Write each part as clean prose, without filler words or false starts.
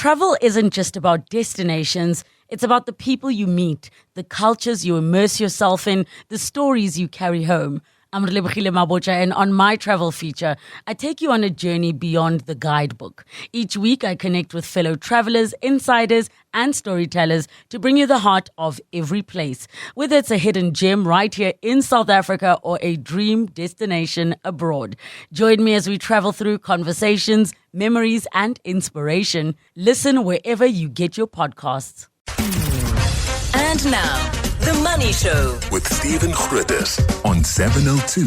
travel isn't just about destinations, it's about the people you meet, the cultures you immerse yourself in, the stories you carry home. I'm Relebogile Mabocha, and on my travel feature, I take you on a journey beyond the guidebook. Each week, I connect with fellow travelers, insiders, and storytellers to bring you the heart of every place. Whether it's a hidden gem right here in South Africa or a dream destination abroad. Join me as we travel through conversations, memories, and inspiration. Listen wherever you get your podcasts. And now, The Money Show with Stephen Grootes on 702.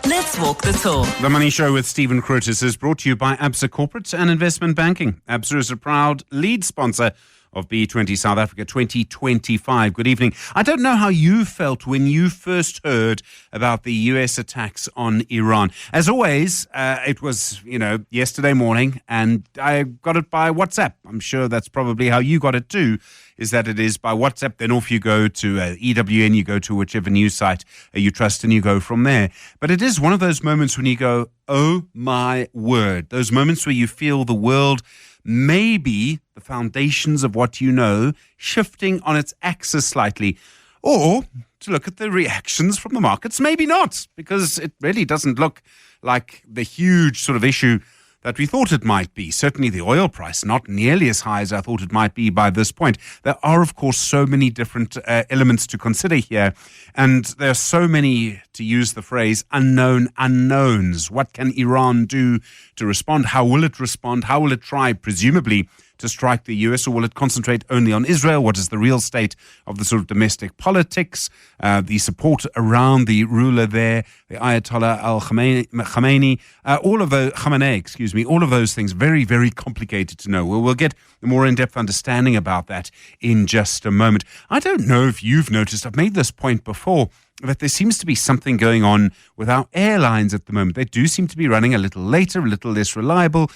Let's walk the talk. The Money Show with Stephen Grootes is brought to you by ABSA Corporate and Investment Banking. ABSA is a proud lead sponsor of B20 South Africa 2025. Good evening. I don't know how you felt when you first heard about the US attacks on Iran. As always, it was, yesterday morning, and I got it by WhatsApp. I'm sure that's probably how you got it too, is that it is by WhatsApp. Then off you go to EWN, you go to whichever news site you trust, and you go from there. But it is one of those moments when you go, oh my word, those moments where you feel the world, maybe the foundations of what you know, shifting on its axis slightly. Or to look at the reactions from the markets, maybe not, because it really doesn't look like the huge sort of issue that we thought it might be. Certainly the oil price, not nearly as high as I thought it might be by this point. There are, of course, so many different elements to consider here. And there are so many, to use the phrase, unknown unknowns. What can Iran do to respond? How will it respond? How will it try, presumably, to strike the US, or will it concentrate only on Israel? What is the real state of the sort of domestic politics, the support around the ruler there, the Ayatollah Khamenei, all of those things, very, very complicated to know. We'll get a more in-depth understanding about that in just a moment. I don't know if you've noticed, I've made this point before, that there seems to be something going on with our airlines at the moment. They do seem to be running a little later, a little less reliable.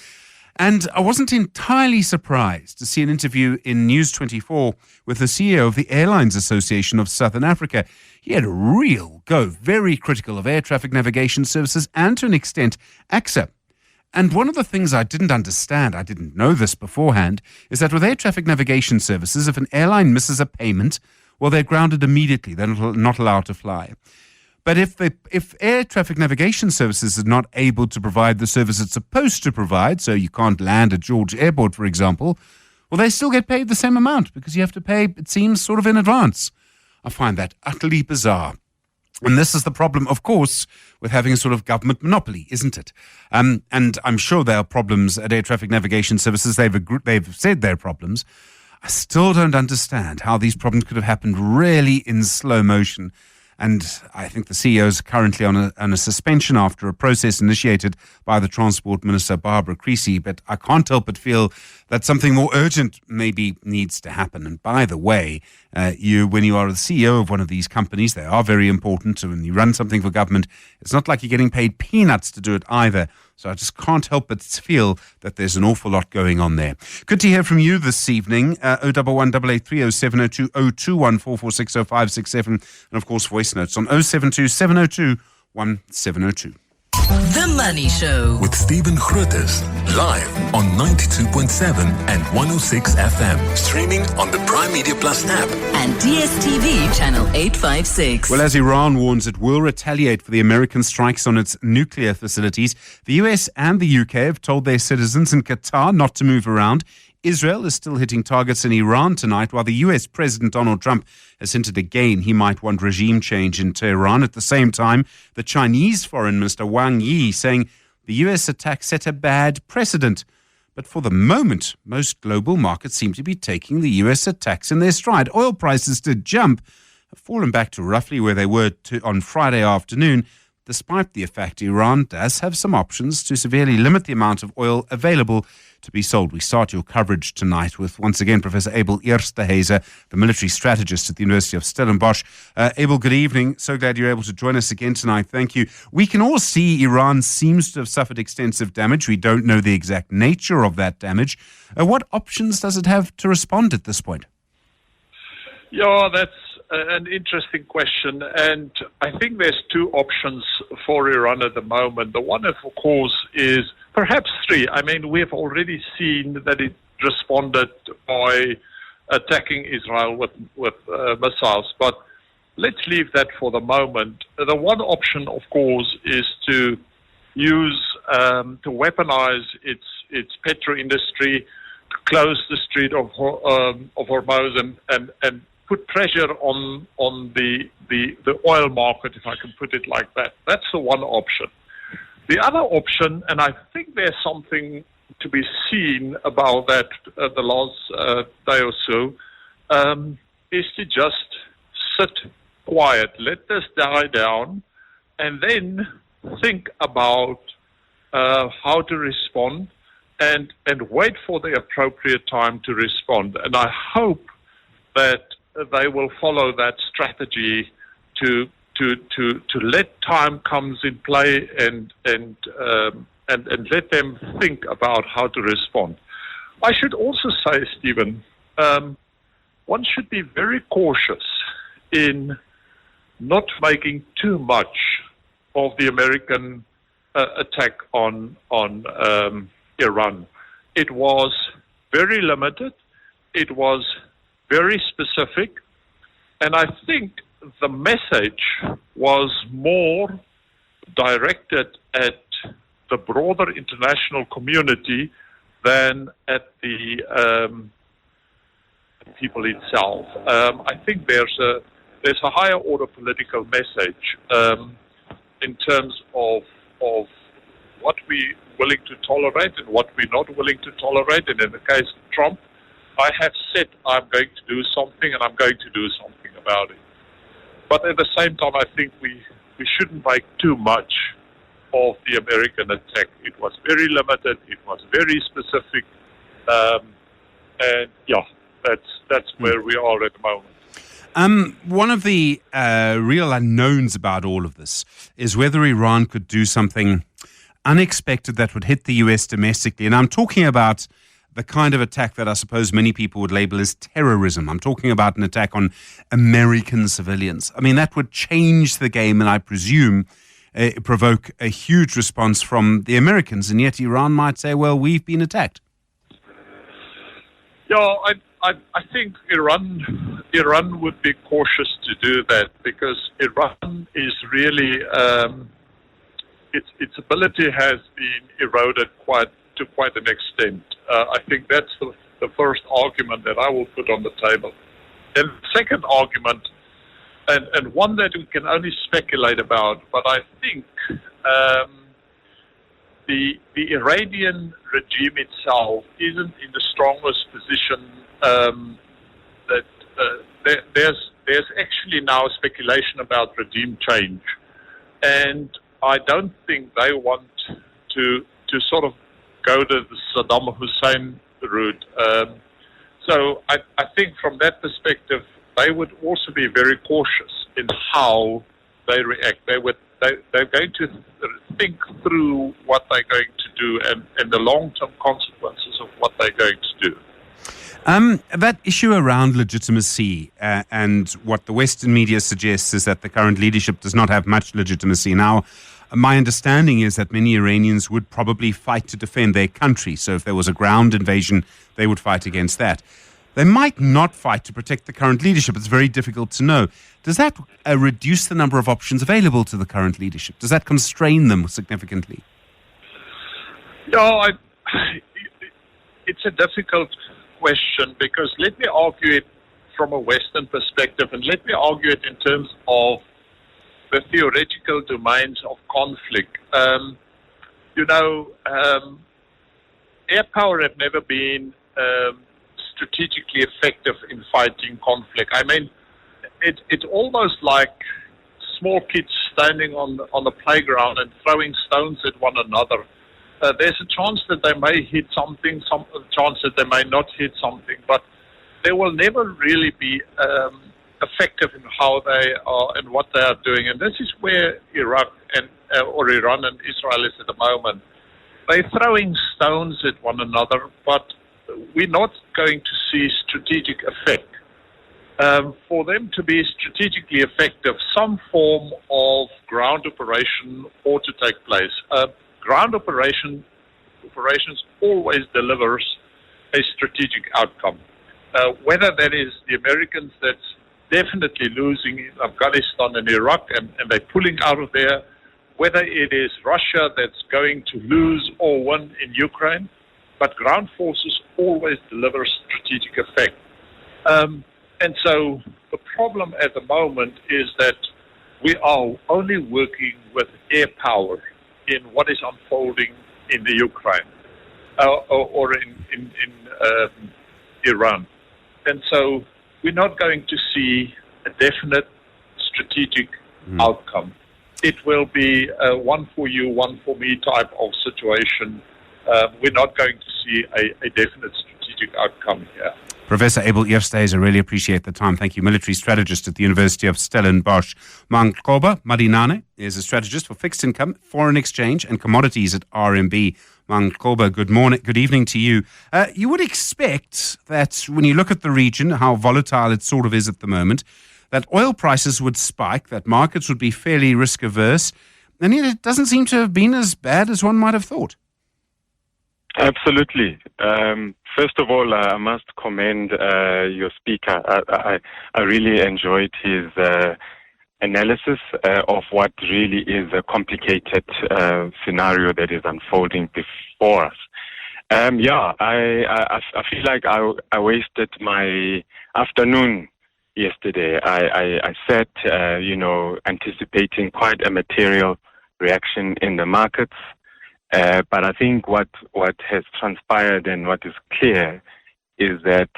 And I wasn't entirely surprised to see an interview in News 24 with the CEO of the Airlines Association of Southern Africa. He had a real go, very critical of air traffic navigation services and, to an extent, AXA. And one of the things I didn't understand, I didn't know this beforehand, is that with air traffic navigation services, if an airline misses a payment, well, they're grounded immediately. They're not allowed to fly. But if air traffic navigation services are not able to provide the service it's supposed to provide, so you can't land at George Airport, for example, well, they still get paid the same amount because you have to pay, it seems, sort of in advance. I find that utterly bizarre. And this is the problem, of course, with having a sort of government monopoly, isn't it? And I'm sure there are problems at air traffic navigation services. They've said there are problems. I still don't understand how these problems could have happened really in slow motion. And I think the CEO is currently on a suspension after a process initiated by the Transport Minister, Barbara Creecy. But I can't help but feel that something more urgent maybe needs to happen. And by the way, when you are the CEO of one of these companies, they are very important. So when you run something for government, it's not like you're getting paid peanuts to do it either. So I just can't help but feel that there's an awful lot going on there. Good to hear from you this evening. 011 883 0702 021 4460 567. And of course, voice notes on 072 702 1702. The Money Show With Stephen Grootes, live on 92.7 and 106 FM. Streaming on the Prime Media Plus app. and DSTV channel 856. Well, as Iran warns it will retaliate for the American strikes on its nuclear facilities, the US and the UK have told their citizens in Qatar not to move around. Israel is still hitting targets in Iran tonight, while the US President Donald Trump has hinted again he might want regime change in Tehran. At the same time, the Chinese Foreign Minister Wang Yi saying the US attack set a bad precedent. But for the moment, most global markets seem to be taking the US attacks in their stride. Oil prices did jump, have fallen back to roughly where they were on Friday afternoon, despite the fact Iran does have some options to severely limit the amount of oil available to be sold. We start your coverage tonight with, once again, Professor Abel Eerstehuizen, the military strategist at the University of Stellenbosch. Abel, good evening. So glad you're able to join us again tonight. Thank you. We can all see Iran seems to have suffered extensive damage. We don't know the exact nature of that damage. What options does it have to respond at this point? Yeah, that's an interesting question, and I think there's two options for Iran at the moment. The one, of course, is perhaps three. I mean, we have already seen that it responded by attacking Israel with missiles. But let's leave that for the moment. The one option, of course, is to use to weaponize its petro industry, to close the Strait of Hormuz, and put pressure on the oil market, if I can put it like that. That's the one option. The other option, and I think there's something to be seen about that the last day or so, is to just sit quiet, let this die down, and then think about how to respond and wait for the appropriate time to respond. And I hope that they will follow that strategy to let time comes in play and let them think about how to respond. I should also say, Stephen, one should be very cautious in not making too much of the American attack on Iran. It was very limited. It was very specific. And I think the message was more directed at the broader international community than at the people itself. I think there's a higher order political message in terms of what we're willing to tolerate and what we're not willing to tolerate. And in the case of Trump, I have said I'm going to do something, and I'm going to do something about it. But at the same time, I think we shouldn't make too much of the American attack. It was very limited. It was very specific. And yeah, that's where we are at the moment. One of the real unknowns about all of this is whether Iran could do something unexpected that would hit the US domestically. And I'm talking about the kind of attack that I suppose many people would label as terrorism. I'm talking about an attack on American civilians. I mean, that would change the game and I presume provoke a huge response from the Americans. And yet Iran might say, well, we've been attacked. Yeah, I think Iran would be cautious to do that because Iran is really its ability has been eroded to quite an extent. I think that's the first argument that I will put on the table. And the second argument, and one that we can only speculate about, but I think the Iranian regime itself isn't in the strongest position. There's actually now speculation about regime change, and I don't think they want to sort of go to the Saddam Hussein route. So I think from that perspective, they would also be very cautious in how they react. They're going to think through what they're going to do and the long-term consequences of what they're going to do. That issue around legitimacy and what the Western media suggests is that the current leadership does not have much legitimacy. Now, my understanding is that many Iranians would probably fight to defend their country. So if there was a ground invasion, they would fight against that. They might not fight to protect the current leadership. It's very difficult to know. Does that reduce the number of options available to the current leadership? Does that constrain them significantly? No, it's a difficult question because let me argue it from a Western perspective and let me argue it in terms of the theoretical domains of conflict. Air power have never been strategically effective in fighting conflict. I mean, it's almost like small kids standing on the playground and throwing stones at one another. There's a chance that they may hit something, some chance that they may not hit something, but they will never really be effective in how they are and what they are doing. And this is where Iraq or Iran and Israel is at the moment. They're throwing stones at one another, but we're not going to see strategic effect. For them to be strategically effective, some form of ground operation ought to take place. Ground operations always delivers a strategic outcome. Whether that is the Americans that's definitely losing in Afghanistan and Iraq and they're pulling out of there, whether it is Russia that's going to lose or win in Ukraine, but ground forces always deliver strategic effect. And so the problem at the moment is that we are only working with air power in what is unfolding in the Ukraine or in Iran. And so we're not going to see a definite strategic outcome. It will be a one for you, one for me type of situation. We're not going to see a definite strategic outcome here. Professor Abel Eersteys, I really appreciate the time. Thank you. Military strategist at the University of Stellenbosch. Manqoba Madinane is a strategist for fixed income, foreign exchange and commodities at RMB. Manqoba, good morning, good evening to you. You would expect that when you look at the region, how volatile it sort of is at the moment, that oil prices would spike, that markets would be fairly risk averse, and yet it doesn't seem to have been as bad as one might have thought. Absolutely. First of all, I must commend your speaker. I really enjoyed his analysis of what really is a complicated scenario that is unfolding before us. I feel like I wasted my afternoon yesterday. I sat, anticipating quite a material reaction in the markets. But I think what has transpired and what is clear is that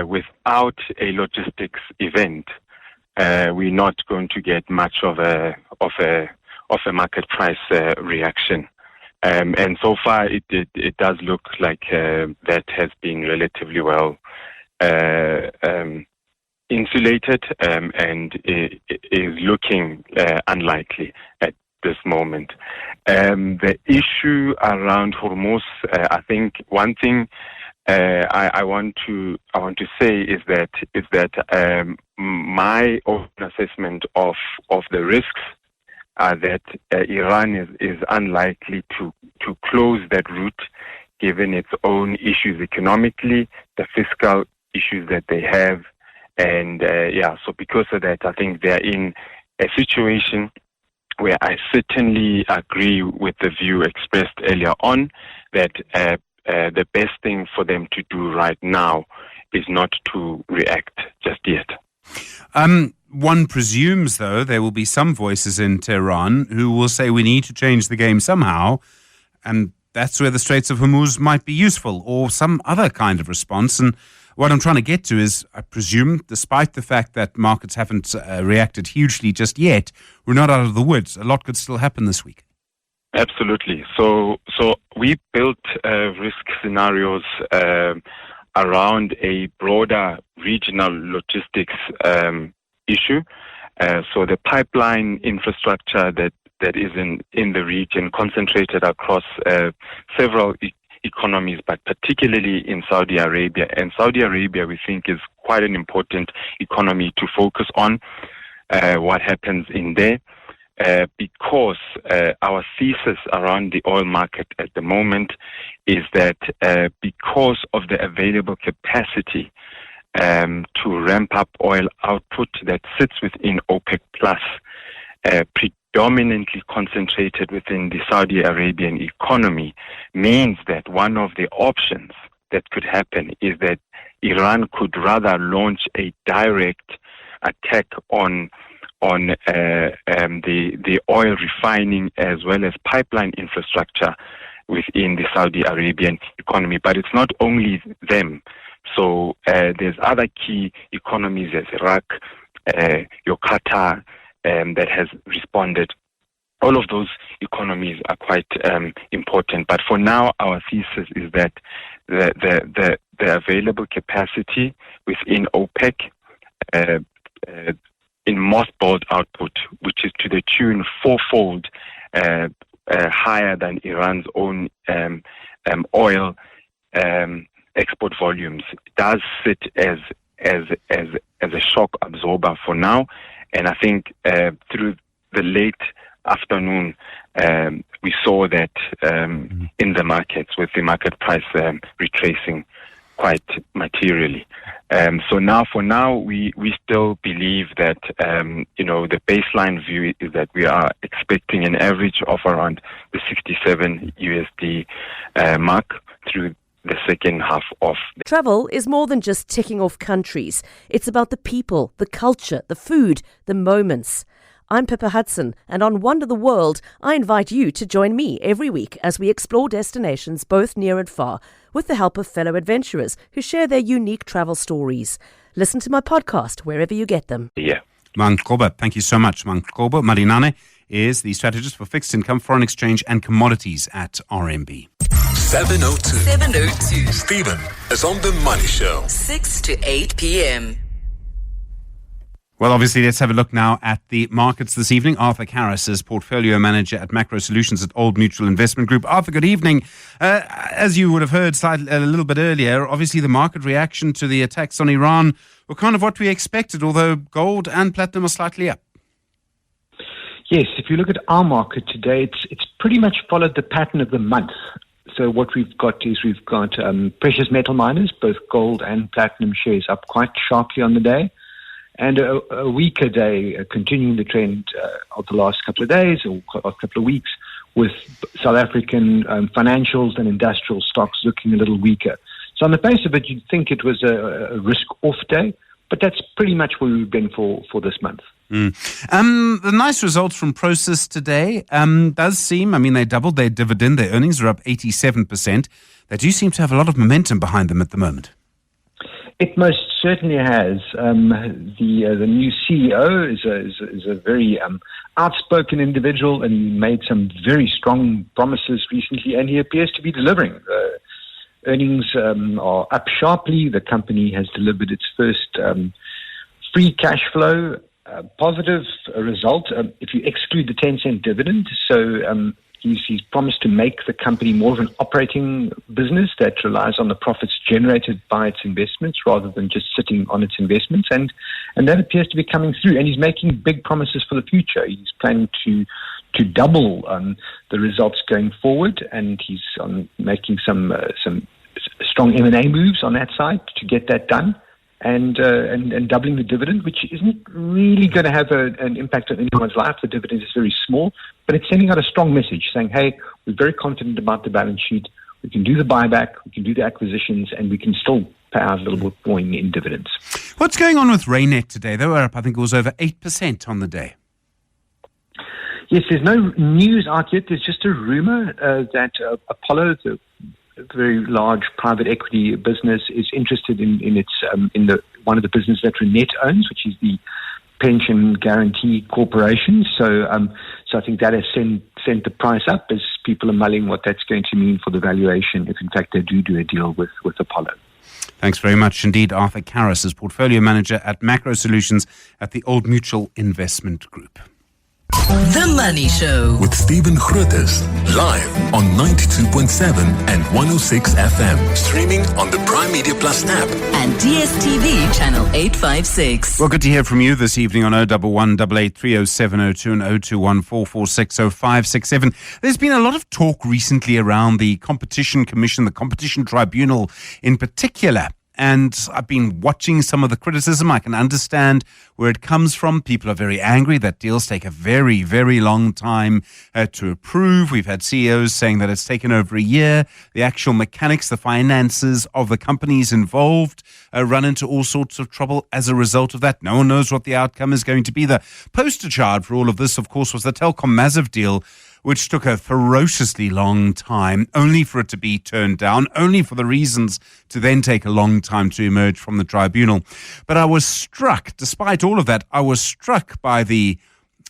without a logistics event, we're not going to get much of a market price reaction. And so far, it does look like that has been relatively well insulated and is looking unlikely at this moment. The issue around Hormuz, I think one thing I want to say is that my own assessment of the risks are that Iran is unlikely to close that route, given its own issues economically, the fiscal issues that they have, and so because of that, I think they're in a situation where I certainly agree with the view expressed earlier on that the best thing for them to do right now is not to react just yet. One presumes, though, there will be some voices in Tehran who will say we need to change the game somehow, and that's where the Straits of Hormuz might be useful, or some other kind of response. And what I'm trying to get to is, I presume, despite the fact that markets haven't reacted hugely just yet, we're not out of the woods. A lot could still happen this week. Absolutely. So we built risk scenarios around a broader regional logistics issue. So the pipeline infrastructure that is in the region, concentrated across several economies, but particularly in Saudi Arabia. And Saudi Arabia, we think, is quite an important economy to focus on what happens in there, because our thesis around the oil market at the moment is that because of the available capacity to ramp up oil output that sits within OPEC Plus, predominantly concentrated within the Saudi Arabian economy, means that one of the options that could happen is that Iran could rather launch a direct attack on the oil refining as well as pipeline infrastructure within the Saudi Arabian economy. But it's not only them. So there's other key economies as Iraq, your Qatar, that has responded. All of those economies are quite important. But for now, our thesis is that the available capacity within OPEC in mothballed output, which is to the tune fourfold higher than Iran's own oil export volumes, does sit as a shock absorber for now. And I think through the late afternoon, we saw that in the markets, with the market price retracing quite materially. So for now, we still believe that, the baseline view is that we are expecting an average of around the 67 USD mark through the second half of Travel is more than just ticking off countries. It's about the people, the culture, the food, the moments. I'm Pippa Hudson, and on Wonder the World, I invite you to join me every week as we explore destinations both near and far, with the help of fellow adventurers who share their unique travel stories. Listen to my podcast wherever you get them. Yeah. Mankoba, thank you so much. Mankoba Marinane is the strategist for fixed income, foreign exchange and commodities at RMB. 702. 702. Stephen is on The Money Show. 6 to 8 p.m. Well, obviously, let's have a look now at the markets this evening. Arthur Karras is portfolio manager at Macro Solutions at Old Mutual Investment Group. Arthur, good evening. As you would have heard a little bit earlier, obviously the market reaction to the attacks on Iran were kind of what we expected, although gold and platinum are slightly up. Yes, if you look at our market today, it's pretty much followed the pattern of the month. So what we've got precious metal miners, both gold and platinum shares up quite sharply on the day. And a weaker day, continuing the trend of the last couple of days or a couple of weeks, with South African financials and industrial stocks looking a little weaker. So on the face of it, you'd think it was a risk-off day, but that's pretty much where we've been for this month. The nice results from Prosus today does seem, they doubled their dividend, their earnings are up 87%. They do seem to have a lot of momentum behind them at the moment. It most certainly has. The new CEO is a very outspoken individual, and he made some very strong promises recently, and he appears to be delivering. Earnings are up sharply. The company has delivered its first free cash flow positive result if you exclude the 10-cent dividend. So he's promised to make the company more of an operating business that relies on the profits generated by its investments rather than just sitting on its investments. And that appears to be coming through. And he's making big promises for the future. He's planning to double the results going forward. And he's making some strong M&A moves on that side to get that done. And doubling the dividend, which isn't really going to have an impact on anyone's life. The dividend is very small, but it's sending out a strong message saying, hey, we're very confident about the balance sheet. We can do the buyback, we can do the acquisitions, and we can still pay out a little bit more in dividends. What's going on with Raynet today? They were up, I think it was over 8% on the day. Yes, there's no news out yet. There's just a rumor that Apollo, the very large private equity business, is interested in one of the businesses that Raynet owns, which is the Pension Guarantee Corporation. So I think that has sent the price up as people are mulling what that's going to mean for the valuation if in fact they do a deal with Apollo. Thanks very much indeed. Arthur Karras is portfolio manager at Macro Solutions at the Old Mutual Investment Group. The Money Show. With Stephen Grootes, live on 92.7 and 106 FM. Streaming on the Prime Media Plus app. And DSTV channel 856. Well, good to hear from you this evening on 011 8830702 and 0214460567. There's been a lot of talk recently around the Competition Commission, the Competition Tribunal in particular. And I've been watching some of the criticism. I can understand where it comes from. People are very angry that deals take a very, very long time to approve. We've had CEOs saying that it's taken over a year. The actual mechanics, the finances of the companies involved run into all sorts of trouble as a result of that. No one knows what the outcome is going to be. The poster child for all of this, of course, was the Telkom Massive deal, which took a ferociously long time, only for it to be turned down, only for the reasons to then take a long time to emerge from the tribunal. But I was struck, despite all of that, I was struck by the,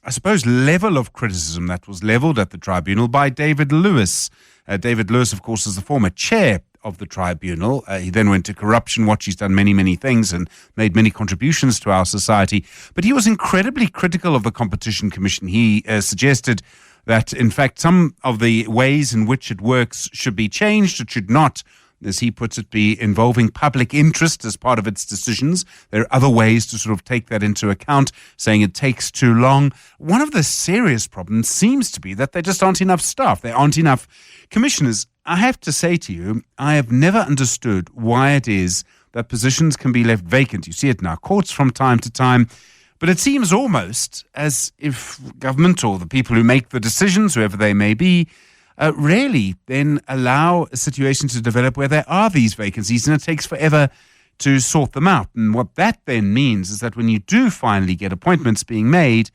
I suppose, level of criticism that was leveled at the tribunal by David Lewis. David Lewis, of course, is the former chair of the tribunal. He then went to Corruption Watch. He's done many, many things and made many contributions to our society. But he was incredibly critical of the Competition Commission. He suggested that, in fact, some of the ways in which it works should be changed. It should not, as he puts it, be involving public interest as part of its decisions. There are other ways to sort of take that into account, saying it takes too long. One of the serious problems seems to be that there just aren't enough staff. There aren't enough commissioners. I have to say to you, I have never understood why it is that positions can be left vacant. You see it in our courts from time to time. But it seems almost as if government or the people who make the decisions, whoever they may be, really then allow a situation to develop where there are these vacancies, and it takes forever to sort them out. And what that then means is that when you do finally get appointments being made,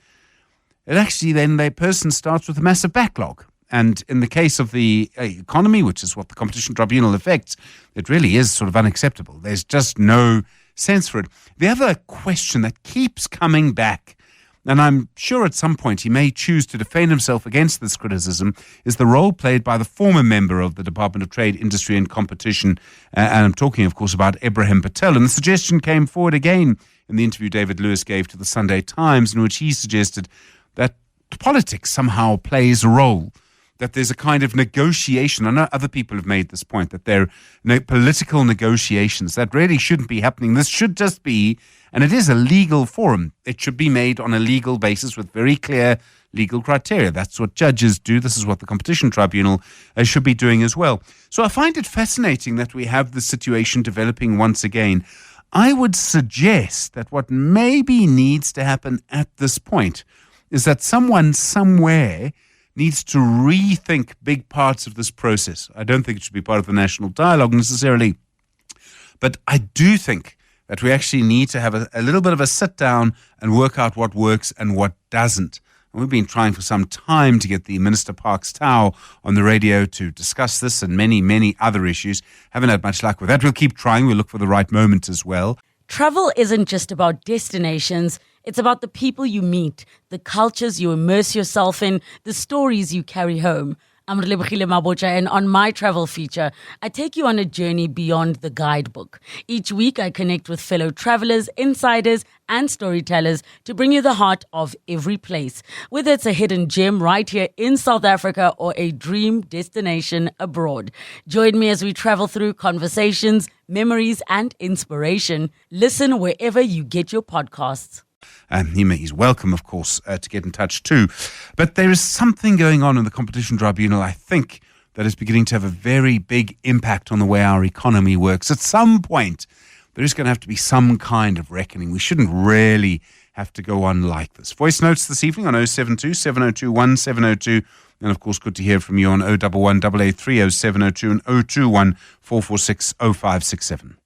it actually then the person starts with a massive backlog. And in the case of the economy, which is what the Competition Tribunal affects, it really is sort of unacceptable. There's just no sense for it. The other question that keeps coming back, and I'm sure at some point he may choose to defend himself against this criticism, is the role played by the former member of the Department of Trade, Industry and Competition. And I'm talking, of course, about Ibrahim Patel. And the suggestion came forward again in the interview David Lewis gave to the Sunday Times, in which he suggested that politics somehow plays a role, that there's a kind of negotiation. I know other people have made this point, that there are political negotiations that really shouldn't be happening. This should just be, and it is a legal forum. It should be made on a legal basis with very clear legal criteria. That's what judges do. This is what the Competition Tribunal should be doing as well. So I find it fascinating that we have this situation developing once again. I would suggest that what maybe needs to happen at this point is that someone somewhere needs to rethink big parts of this process. I don't think it should be part of the national dialogue necessarily, but I do think that we actually need to have a little bit of a sit down and work out what works and what doesn't. And we've been trying for some time to get the Minister Parks Tau on the radio to discuss this and many, many other issues. Haven't had much luck with that. We'll keep trying. We'll look for the right moment as well. Travel isn't just about destinations. It's about the people you meet, the cultures you immerse yourself in, the stories you carry home. I'm Relebogile Mabocha, and on my travel feature, I take you on a journey beyond the guidebook. Each week, I connect with fellow travelers, insiders, and storytellers to bring you the heart of every place. Whether it's a hidden gem right here in South Africa or a dream destination abroad. Join me as we travel through conversations, memories, and inspiration. Listen wherever you get your podcasts. He's welcome, of course, to get in touch too. But there is something going on in the Competition Tribunal, I think, that is beginning to have a very big impact on the way our economy works. At some point, there is going to have to be some kind of reckoning. We shouldn't really have to go on like this. Voice notes this evening on 072 702 1702. And, of course, good to hear from you on 011 883 0702 and 021 446 0567.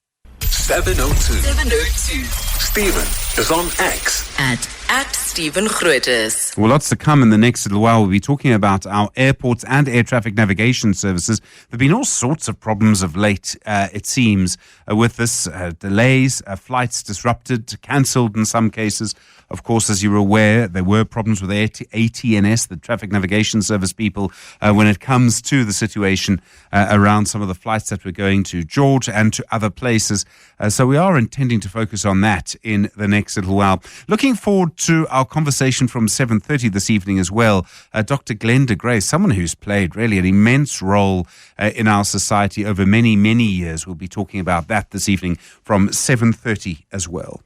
702. Stephen is on X. At Stephen Grootes. Well, lots to come in the next little while. We'll be talking about our airports and air traffic navigation services. There have been all sorts of problems of late, it seems, with this. Delays, flights disrupted, cancelled in some cases. Of course, as you're aware, there were problems with ATNS, the Traffic Navigation Service people, when it comes to the situation around some of the flights that were going to George and to other places. So we are intending to focus on that in the next little while. Looking forward to our conversation from 7:30 this evening as well. Dr. Glenn de Grey, someone who's played really an immense role in our society over many, many years. We'll be talking about that this evening from 7:30 as well.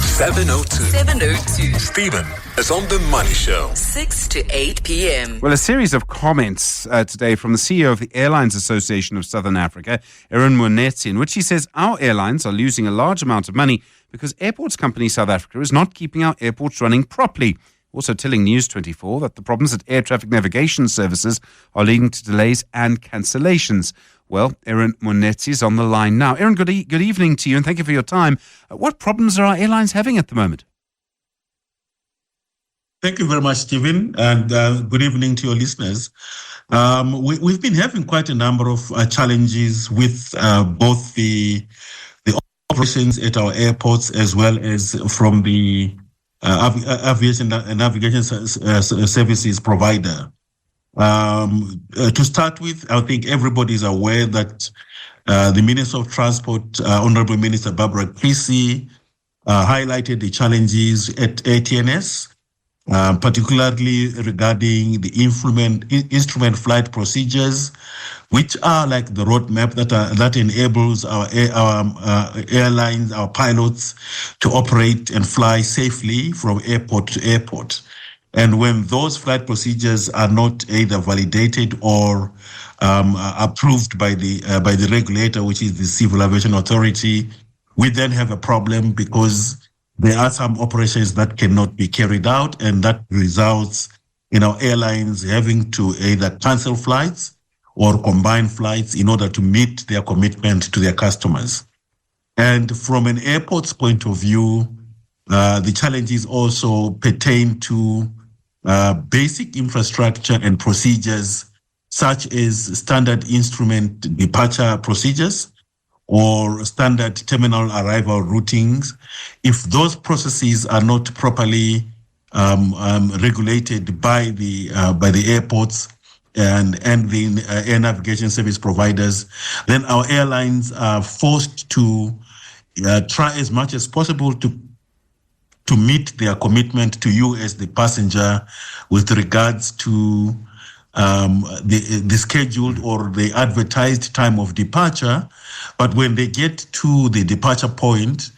702. Stephen is on The Money Show. 6 to 8 p.m. Well, a series of comments today from the CEO of the Airlines Association of Southern Africa, Aaron Monetsi, in which he says our airlines are losing a large amount of money because Airports Company South Africa is not keeping our airports running properly. Also telling News 24 that the problems at air traffic navigation services are leading to delays and cancellations. Well, Aaron Monetsi is on the line now. Aaron, good evening to you, and thank you for your time. What problems are our airlines having at the moment? Thank you very much, Stephen, and good evening to your listeners. We've been having quite a number of challenges with both the operations at our airports as well as from the aviation and navigation services provider. To start with, I think everybody is aware that the Minister of Transport, Honorable Minister Barbara Creasy, highlighted the challenges at ATNS, particularly regarding the instrument flight procedures, which are like the roadmap that enables our airlines, our pilots, to operate and fly safely from airport to airport. And when those flight procedures are not either validated or approved by the regulator, which is the Civil Aviation Authority, we then have a problem because there are some operations that cannot be carried out, and that results in our airlines having to either cancel flights or combine flights in order to meet their commitment to their customers. And from an airport's point of view, the challenges also pertain to basic infrastructure and procedures, such as standard instrument departure procedures or standard terminal arrival routings. If those processes are not properly regulated by the airports and the air navigation service providers, then our airlines are forced to try as much as possible to meet their commitment to you as the passenger with regards to the scheduled or the advertised time of departure. But when they get to the departure point,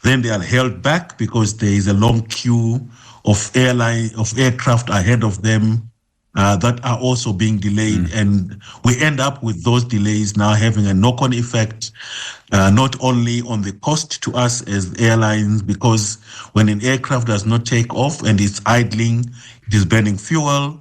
then they are held back because there is a long queue of aircraft ahead of them that are also being delayed. And we end up with those delays now having a knock-on effect, not only on the cost to us as airlines, because when an aircraft does not take off and it's idling, it is burning fuel,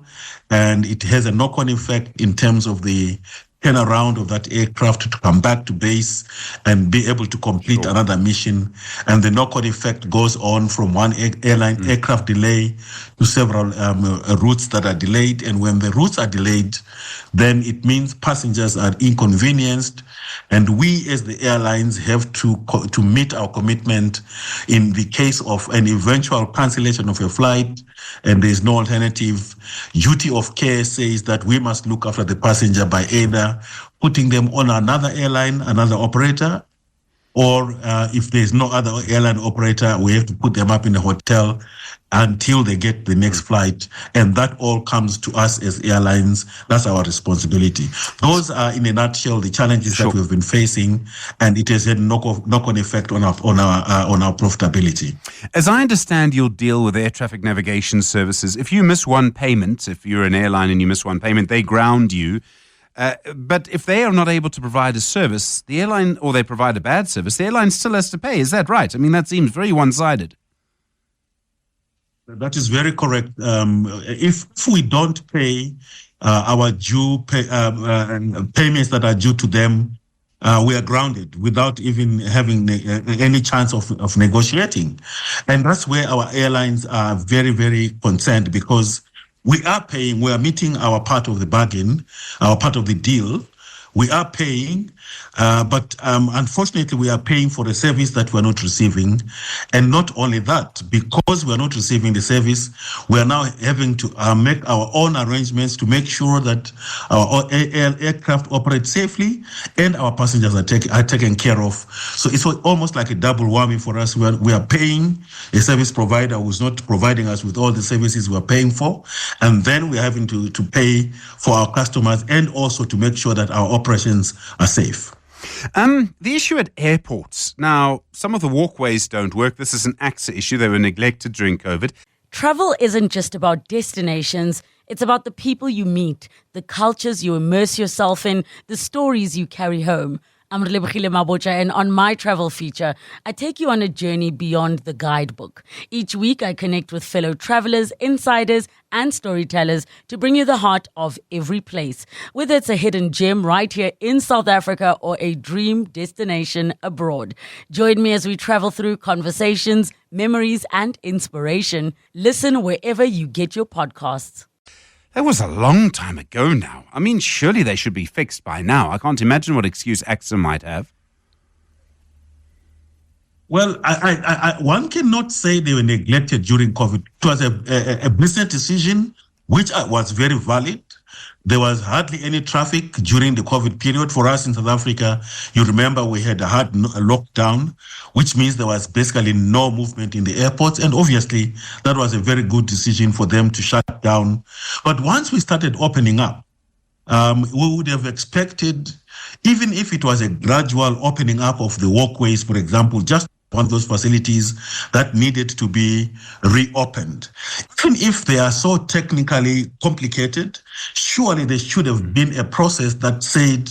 and it has a knock-on effect in terms of the turnaround of that aircraft to come back to base and be able to complete another mission. And the knock-on effect goes on from one airline aircraft delay to several routes that are delayed. And when the routes are delayed, then it means passengers are inconvenienced. And we as the airlines have to meet our commitment in the case of an eventual cancellation of a flight and there is no alternative. Duty of care says that we must look after the passenger by either putting them on another airline, another operator, or if there's no other airline operator, we have to put them up in a hotel until they get the next flight. And that all comes to us as airlines. That's our responsibility. Those are, in a nutshell, the challenges that we've been facing, and it has had knock-on effect on our profitability. As I understand your deal with air traffic navigation services, if you miss one payment, if you're an airline and you miss one payment, they ground you. But if they are not able to provide a service, the airline, or they provide a bad service, the airline still has to pay. Is that right? I mean, that seems very one-sided. That is very correct. If we don't pay our payments that are due to them, we are grounded without even having any chance of negotiating. And that's where our airlines are very, very concerned, because we are paying, we are meeting our part of the bargain, our part of the deal. We are paying, but unfortunately, we are paying for a service that we're not receiving. And not only that, because we're not receiving the service, we are now having to make our own arrangements to make sure that our aircraft operate safely and our passengers are taken care of. So it's almost like a double whammy for us. We are paying a service provider who's not providing us with all the services we're paying for. And then we're having to pay for our customers and also to make sure that our operations are safe. The issue at airports. Now, some of the walkways don't work. This is an AXA issue. They were neglected during COVID. Travel isn't just about destinations. It's about the people you meet, the cultures you immerse yourself in, the stories you carry home. I'm Relebogile Mabocha, and on my travel feature, I take you on a journey beyond the guidebook. Each week, I connect with fellow travelers, insiders, and storytellers to bring you the heart of every place, whether it's a hidden gem right here in South Africa or a dream destination abroad. Join me as we travel through conversations, memories, and inspiration. Listen wherever you get your podcasts. That was a long time ago now. I mean, surely they should be fixed by now. I can't imagine what excuse AXA might have. Well, one cannot say they were neglected during COVID. It was a business decision, which was very valid. There was hardly any traffic during the COVID period. For us in South Africa, you remember we had a hard lockdown, which means there was basically no movement in the airports. And obviously, that was a very good decision for them to shut down. But once we started opening up, we would have expected, even if it was a gradual opening up of the walkways, for example, just one of those facilities that needed to be reopened. Even if they are so technically complicated, surely there should have been a process that said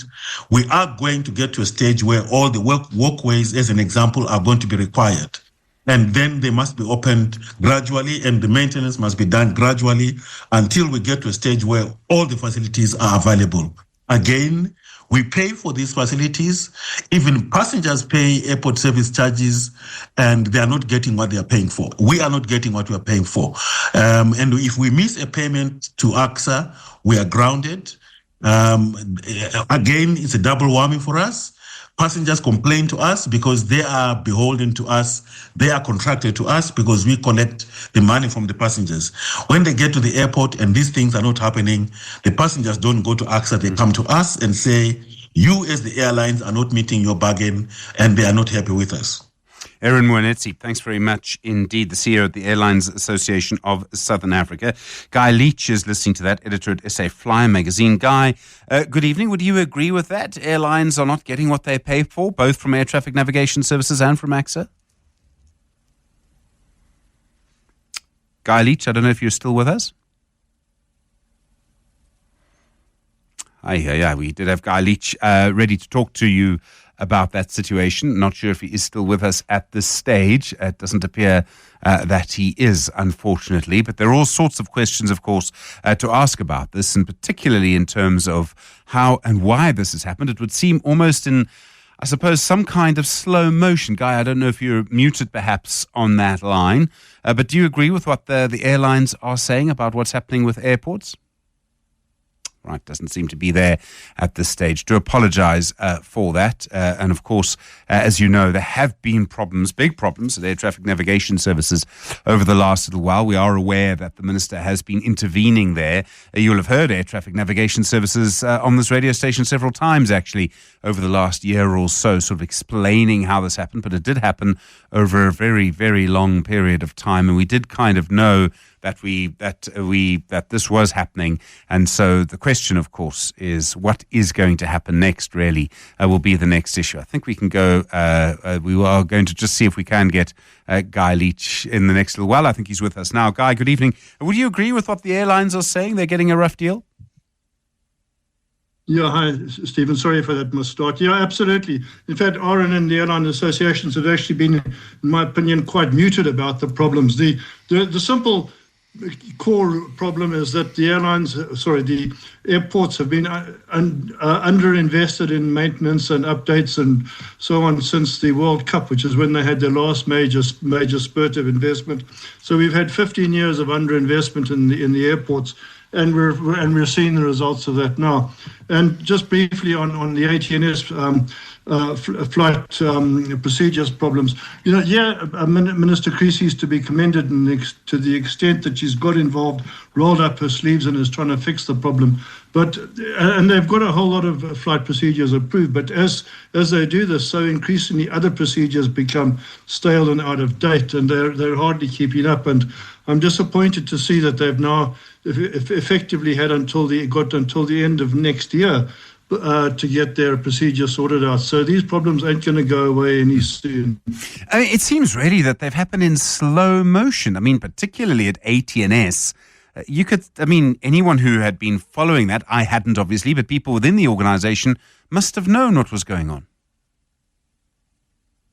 we are going to get to a stage where all the walkways, as an example, are going to be required. And then they must be opened gradually, and the maintenance must be done gradually until we get to a stage where all the facilities are available. Again, we pay for these facilities. Even passengers pay airport service charges, and they are not getting what they are paying for. We are not getting what we are paying for. And if we miss a payment to AXA, we are grounded. Again, it's a double whammy for us. Passengers complain to us because they are beholden to us. They are contracted to us because we collect the money from the passengers. When they get to the airport and these things are not happening, the passengers don't go to AXA. They come to us and say, you as the airlines are not meeting your bargain, and they are not happy with us. Aaron Mwanetsi, thanks very much indeed, the CEO of the Airlines Association of Southern Africa. Guy Leach is listening to that, editor at SA Flyer magazine. Guy, good evening. Would you agree with that? Airlines are not getting what they pay for, both from air traffic navigation services and from AXA? Guy Leach, I don't know if you're still with us. Yeah, we did have Guy Leach ready to talk to you about that situation. Not sure if he is still with us at this stage. It doesn't appear that he is, unfortunately. But there are all sorts of questions, of course, to ask about this, and particularly in terms of how and why this has happened. It would seem almost in, I suppose, some kind of slow motion. Guy, I don't know if you're muted perhaps on that line, but do you agree with what the airlines are saying about what's happening with airports? Right, doesn't seem to be there at this stage. Do apologize for that. And of course, as you know, there have been problems, big problems at air traffic navigation services over the last little while. We are aware that the minister has been intervening there. You'll have heard air traffic navigation services on this radio station several times, actually, over the last year or so, sort of explaining how this happened. But it did happen over a very, very long period of time. And we did kind of know that this was happening. And so the question, of course, is what is going to happen next, really, will be the next issue. I think we can go, we are going to just see if we can get Guy Leach in the next little while. I think he's with us now. Guy, good evening. Would you agree with what the airlines are saying? They're getting a rough deal? Yeah, hi, Stephen. Sorry for that misstart. Yeah, absolutely. In fact, RN and the airline associations have actually been, in my opinion, quite muted about the problems. The simple core problem is that the airports have been underinvested in maintenance and updates and so on since the World Cup, which is when they had their last major spurt of investment. So we've had 15 years of underinvestment in the airports, and we're seeing the results of that now. And just briefly on the ATNS flight procedures problems, Minister Creasy is to be commended to the extent that she's got involved, rolled up her sleeves and is trying to fix the problem. And they've got a whole lot of flight procedures approved, but as they do this, so increasingly other procedures become stale and out of date, and they're hardly keeping up. And I'm disappointed to see that they've now effectively had until the end of next year to get their procedure sorted out. So these problems ain't going to go away any soon. I mean, it seems really that they've happened in slow motion. I mean, particularly at ATNS. Anyone who had been following that, I hadn't obviously, but people within the organisation must have known what was going on.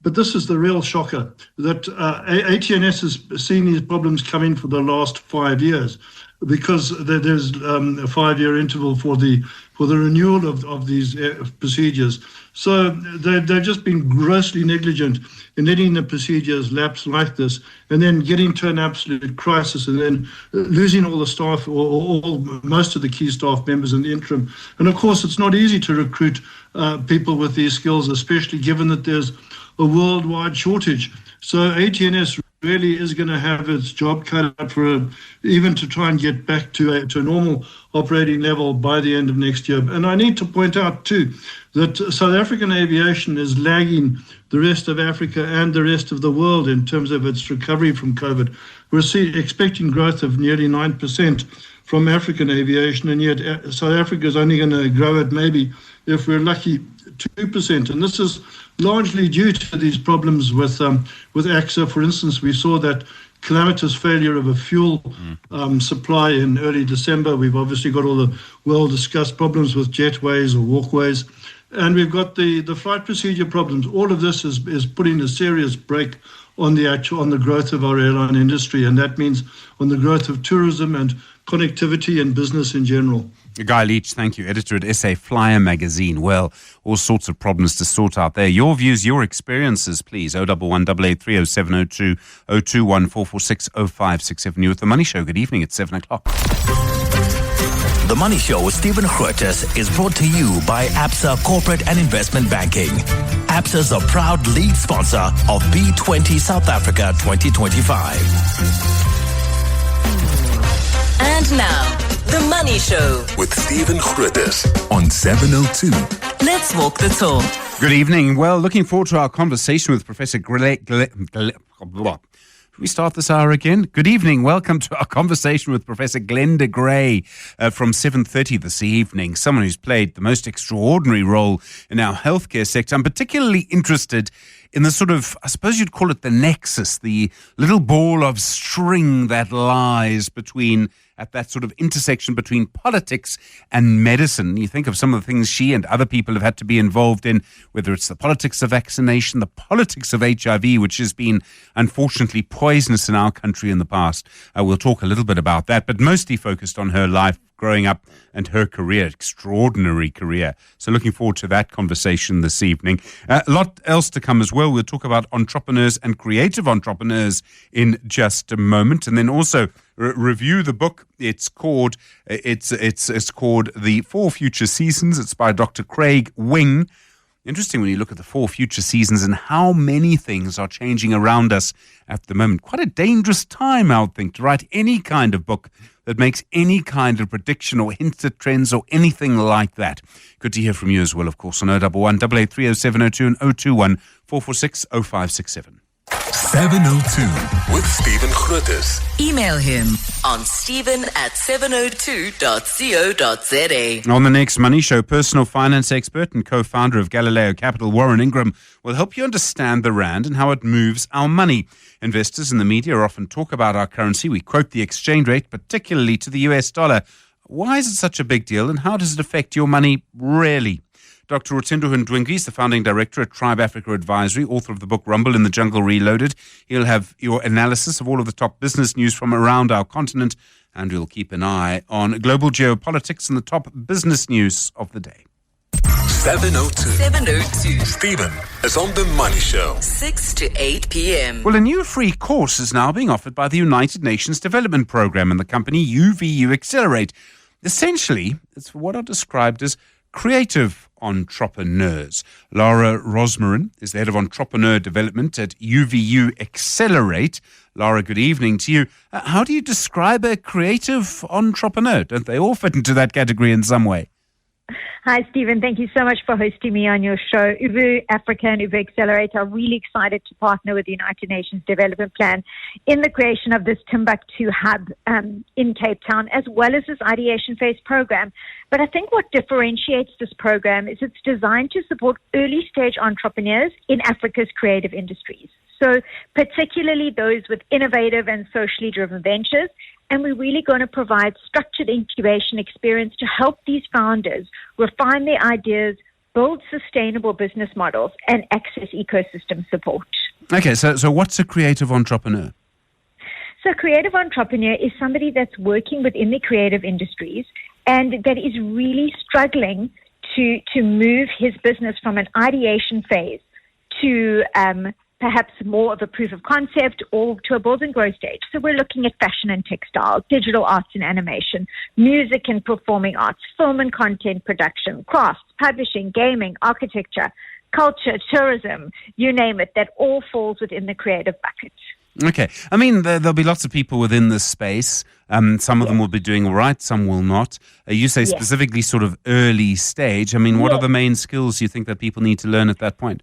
But this is the real shocker, that ATNS has seen these problems coming for the last 5 years, because there's a 5-year interval for the renewal of these procedures. So they've just been grossly negligent in letting the procedures lapse like this, and then getting to an absolute crisis, and then losing all the staff or most of the key staff members in the interim. And of course, it's not easy to recruit people with these skills, especially given that there's a worldwide shortage. So ATNS really is going to have its job cut out for even to try and get back to a normal operating level by the end of next year. And I need to point out too that South African aviation is lagging the rest of Africa and the rest of the world in terms of its recovery from COVID. We're expecting growth of nearly 9% from African aviation, and yet South Africa is only going to grow at maybe, if we're lucky, 2%. And this is largely due to these problems with AXA. For instance, we saw that calamitous failure of a fuel supply in early December. We've obviously got all the well-discussed problems with jetways or walkways. And we've got the flight procedure problems. All of this is putting a serious brake on the growth of our airline industry, and that means on the growth of tourism and connectivity and business in general. Guy Leach, thank you, editor at SA Flyer magazine. Well, all sorts of problems to sort out there. Your views, your experiences, please. 011 883 0702 021 446 0567. You at The Money Show. Good evening. It's 7 o'clock. The Money Show with Stephen Grootes is brought to you by ABSA Corporate and Investment Banking. ABSA is a proud lead sponsor of B20 South Africa 2025. And now, The Money Show with Stephen Grootes on 702. Let's walk the talk. Good evening. Well, looking forward to our conversation with Professor Should we start this hour again? Good evening. Welcome to our conversation with Professor Glenda Gray from 7:30 this evening, someone who's played the most extraordinary role in our healthcare sector. I'm particularly interested in the sort of, I suppose you'd call it the nexus, the little ball of string that lies at that sort of intersection between politics and medicine. You think of some of the things she and other people have had to be involved in, whether it's the politics of vaccination, the politics of HIV, which has been unfortunately poisonous in our country in the past. We'll talk a little bit about that, but mostly focused on her life growing up and her career, extraordinary career. So looking forward to that conversation this evening. A lot else to come as well. We'll talk about entrepreneurs and creative entrepreneurs in just a moment, and then also review the book. It's called The 4 Future Seasons. It's by Dr. Craig Wing. Interesting when you look at the 4 future seasons and how many things are changing around us at the moment. Quite a dangerous time, I would think, to write any kind of book that makes any kind of prediction or hints at trends or anything like that. Good to hear from you as well, of course, on 011 883 0702 and 021 446 0567. 702 with Stephen Grootes. Email him on stephen@702.co.za. On the next Money Show, personal finance expert and co-founder of Galileo Capital, Warren Ingram, will help you understand the rand and how it moves our money. Investors in the media often talk about our currency. We quote the exchange rate, particularly to the US dollar. Why is it such a big deal, and how does it affect your money really? Dr. Rotendo Ndwingi is the founding director at Tribe Africa Advisory, author of the book Rumble in the Jungle Reloaded. He'll have your analysis of all of the top business news from around our continent, and we'll keep an eye on global geopolitics and the top business news of the day. 702. Stephen is on The Money Show. 6 to 8 p.m. Well, a new free course is now being offered by the United Nations Development Programme and the company UVU Accelerate. Essentially, it's what are described as creative entrepreneurs. Lara Rosmarin is the head of entrepreneur development at UVU Accelerate. Lara, good evening to you. How do you describe a creative entrepreneur? Don't they all fit into that category in some way? Hi, Stephen. Thank you so much for hosting me on your show. UVU Africa and UVU Accelerate are really excited to partner with the United Nations Development Plan in the creation of this Timbuktu hub in Cape Town, as well as this ideation phase program. But I think what differentiates this program is it's designed to support early stage entrepreneurs in Africa's creative industries. So particularly those with innovative and socially driven ventures. And we're really going to provide structured incubation experience to help these founders refine their ideas, build sustainable business models, and access ecosystem support. Okay, so what's a creative entrepreneur? So a creative entrepreneur is somebody that's working within the creative industries and that is really struggling to move his business from an ideation phase to perhaps more of a proof of concept or to a build and grow stage. So we're looking at fashion and textiles, digital arts and animation, music and performing arts, film and content production, crafts, publishing, gaming, architecture, culture, tourism, you name it, that all falls within the creative bucket. Okay. I mean, there'll be lots of people within this space. Some of them will be doing all right, some will not. You say specifically sort of early stage. I mean, what are the main skills you think that people need to learn at that point?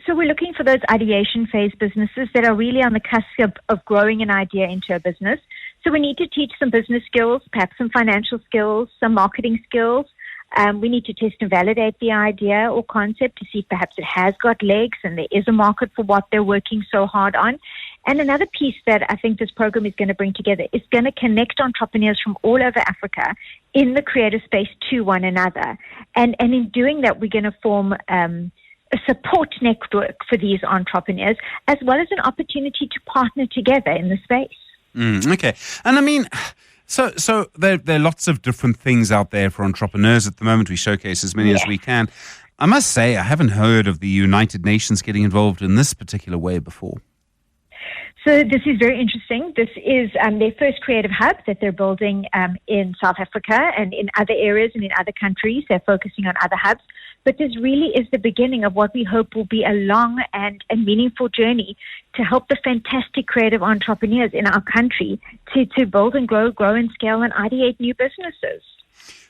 So we're looking for those ideation phase businesses that are really on the cusp of growing an idea into a business. So we need to teach some business skills, perhaps some financial skills, some marketing skills, We need to test and validate the idea or concept to see if perhaps it has got legs and there is a market for what they're working so hard on. And another piece that I think this program is going to bring together is going to connect entrepreneurs from all over Africa in the creative space to one another. And in doing that, we're going to form a support network for these entrepreneurs, as well as an opportunity to partner together in the space. Okay. And I mean, so there are lots of different things out there for entrepreneurs at the moment. We showcase as many as we can. I must say, I haven't heard of the United Nations getting involved in this particular way before. So this is very interesting. This is their first creative hub that they're building in South Africa and in other areas and in other countries. They're focusing on other hubs. But this really is the beginning of what we hope will be a long and meaningful journey to help the fantastic creative entrepreneurs in our country to build and grow and scale and ideate new businesses.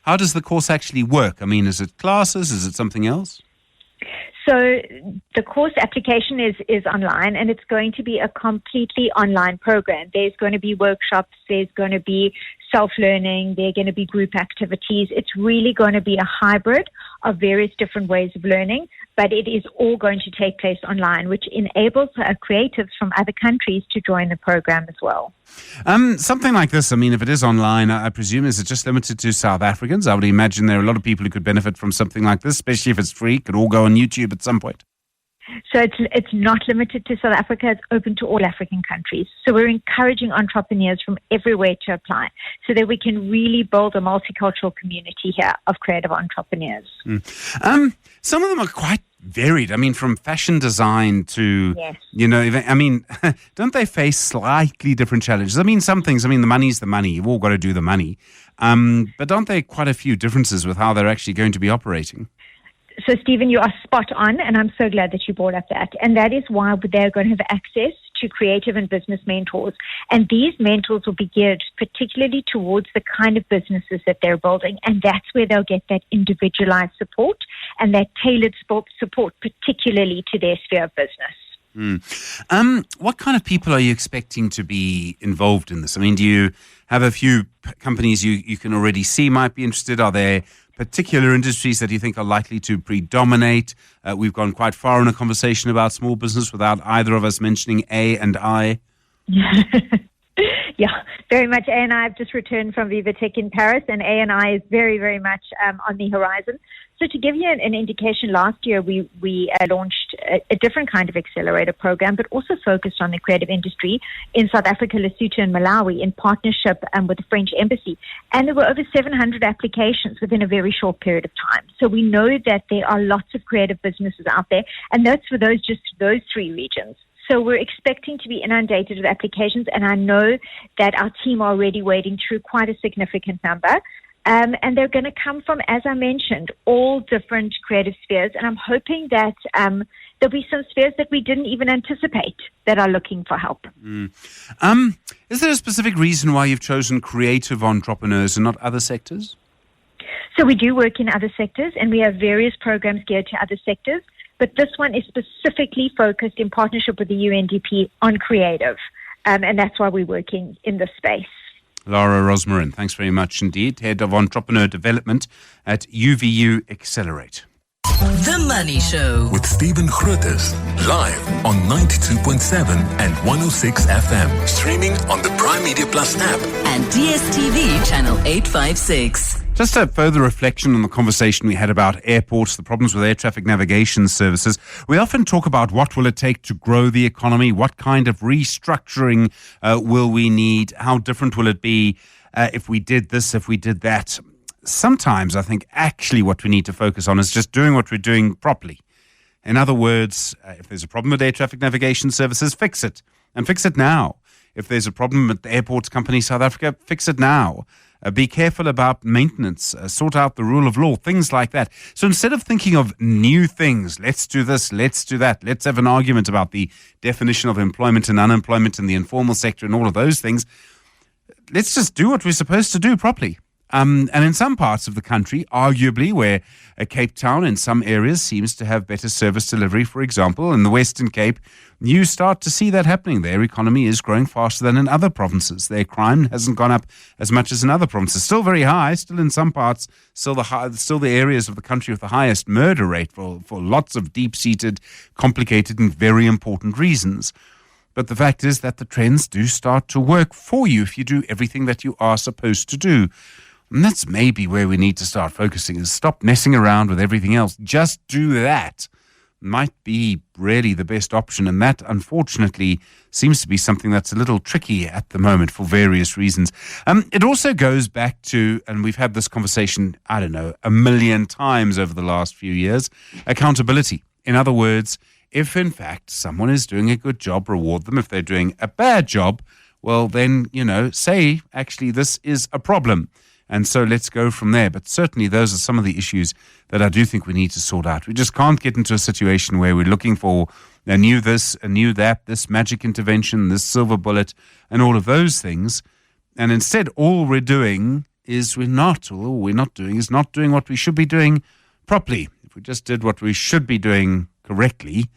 How does the course actually work? I mean, is it classes? Is it something else? So the course application is online, and it's going to be a completely online program. There's going to be workshops, there's going to be self-learning, there are going to be group activities. It's really going to be a hybrid of various different ways of learning, but it is all going to take place online, which enables creatives from other countries to join the program as well. Something like this, I mean, if it is online, I presume, is it just limited to South Africans? I would imagine there are a lot of people who could benefit from something like this, especially if it's free, could all go on YouTube at some point. So it's not limited to South Africa. It's open to all African countries. So we're encouraging entrepreneurs from everywhere to apply so that we can really build a multicultural community here of creative entrepreneurs. Some of them are quite varied. I mean, from fashion design to, I mean, don't they face slightly different challenges? I mean, some things, the money's the money. You've all got to do the money. But aren't there quite a few differences with how they're actually going to be operating? So, Stephen, you are spot on, and I'm so glad that you brought up that. And that is why they're going to have access to creative and business mentors. And these mentors will be geared particularly towards the kind of businesses that they're building. And that's where they'll get that individualized support and that tailored support, particularly to their sphere of business. What kind of people are you expecting to be involved in this? I mean, do you have a few companies you can already see might be interested? Are there particular industries that you think are likely to predominate? We've gone quite far in a conversation about small business without either of us mentioning A and I. Yeah, very much. A and I have just returned from Viva Tech in Paris, and A and I is very, very much on the horizon. So to give you an indication, last year we launched a different kind of accelerator program, but also focused on the creative industry in South Africa, Lesotho, and Malawi in partnership with the French Embassy. And there were over 700 applications within a very short period of time. So we know that there are lots of creative businesses out there, and that's for those three regions. So we're expecting to be inundated with applications, and I know that our team are already wading through quite a significant number. And they're going to come from, as I mentioned, all different creative spheres. And I'm hoping that there'll be some spheres that we didn't even anticipate that are looking for help. Is there a specific reason why you've chosen creative entrepreneurs and not other sectors? So we do work in other sectors, and we have various programs geared to other sectors. But this one is specifically focused in partnership with the UNDP on creative. And that's why we're working in this space. Lara Rosmarin, thanks very much indeed. Head of Entrepreneur Development at UVU Accelerate. The Money Show with Stephen Grootes, live on 92.7 and 106 FM. Streaming on the Prime Media Plus app and DSTV channel 856. Just a further reflection on the conversation we had about airports, the problems with air traffic navigation services. We often talk about what will it take to grow the economy, what kind of restructuring will we need, how different will it be if we did this, if we did that. Sometimes I think actually what we need to focus on is just doing what we're doing properly. In other words, if there's a problem with air traffic navigation services, fix it, and fix it now. If there's a problem with the airports company South Africa, fix it now. Be careful about maintenance, sort out the rule of law, things like that. So instead of thinking of new things, let's do this, let's do that, let's have an argument about the definition of employment and unemployment in the informal sector and all of those things, let's just do what we're supposed to do properly. And in some parts of the country, arguably, where Cape Town in some areas seems to have better service delivery, for example, in the Western Cape, you start to see that happening. Their economy is growing faster than in other provinces. Their crime hasn't gone up as much as in other provinces. Still very high, still in some parts, still the areas of the country with the highest murder rate for lots of deep-seated, complicated and very important reasons. But the fact is that the trends do start to work for you if you do everything that you are supposed to do. And that's maybe where we need to start focusing, is stop messing around with everything else. Just do that. Might be really the best option. And that, unfortunately, seems to be something that's a little tricky at the moment for various reasons. It also goes back to, and we've had this conversation, I don't know, 1 million times over the last few years, accountability. In other words, if in fact someone is doing a good job, reward them. If they're doing a bad job, well then, say, actually, this is a problem. And so let's go from there. But certainly those are some of the issues that I do think we need to sort out. We just can't get into a situation where we're looking for a new this, a new that, this magic intervention, this silver bullet, and all of those things. And instead, all we're doing is not doing what we should be doing properly. If we just did what we should be doing correctly,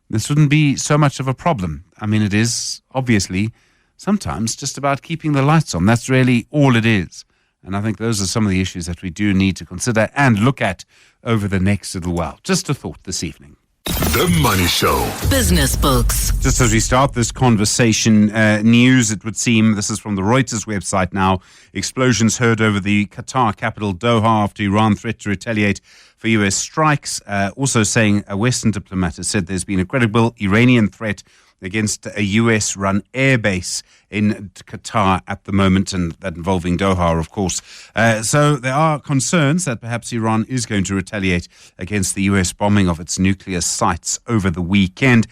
this wouldn't be so much of a problem. I mean, it is obviously sometimes just about keeping the lights on. That's really all it is. And I think those are some of the issues that we do need to consider and look at over the next little while. Just a thought this evening. The Money Show. Business books. Just as we start this conversation, news, it would seem, this is from the Reuters website now, explosions heard over the Qatar capital Doha after Iran threat to retaliate for U.S. strikes. Also saying a Western diplomat has said there's been a credible Iranian threat against a U.S.-run airbase in Qatar at the moment, and that involving Doha, of course. So there are concerns that perhaps Iran is going to retaliate against the U.S. bombing of its nuclear sites over the weekend,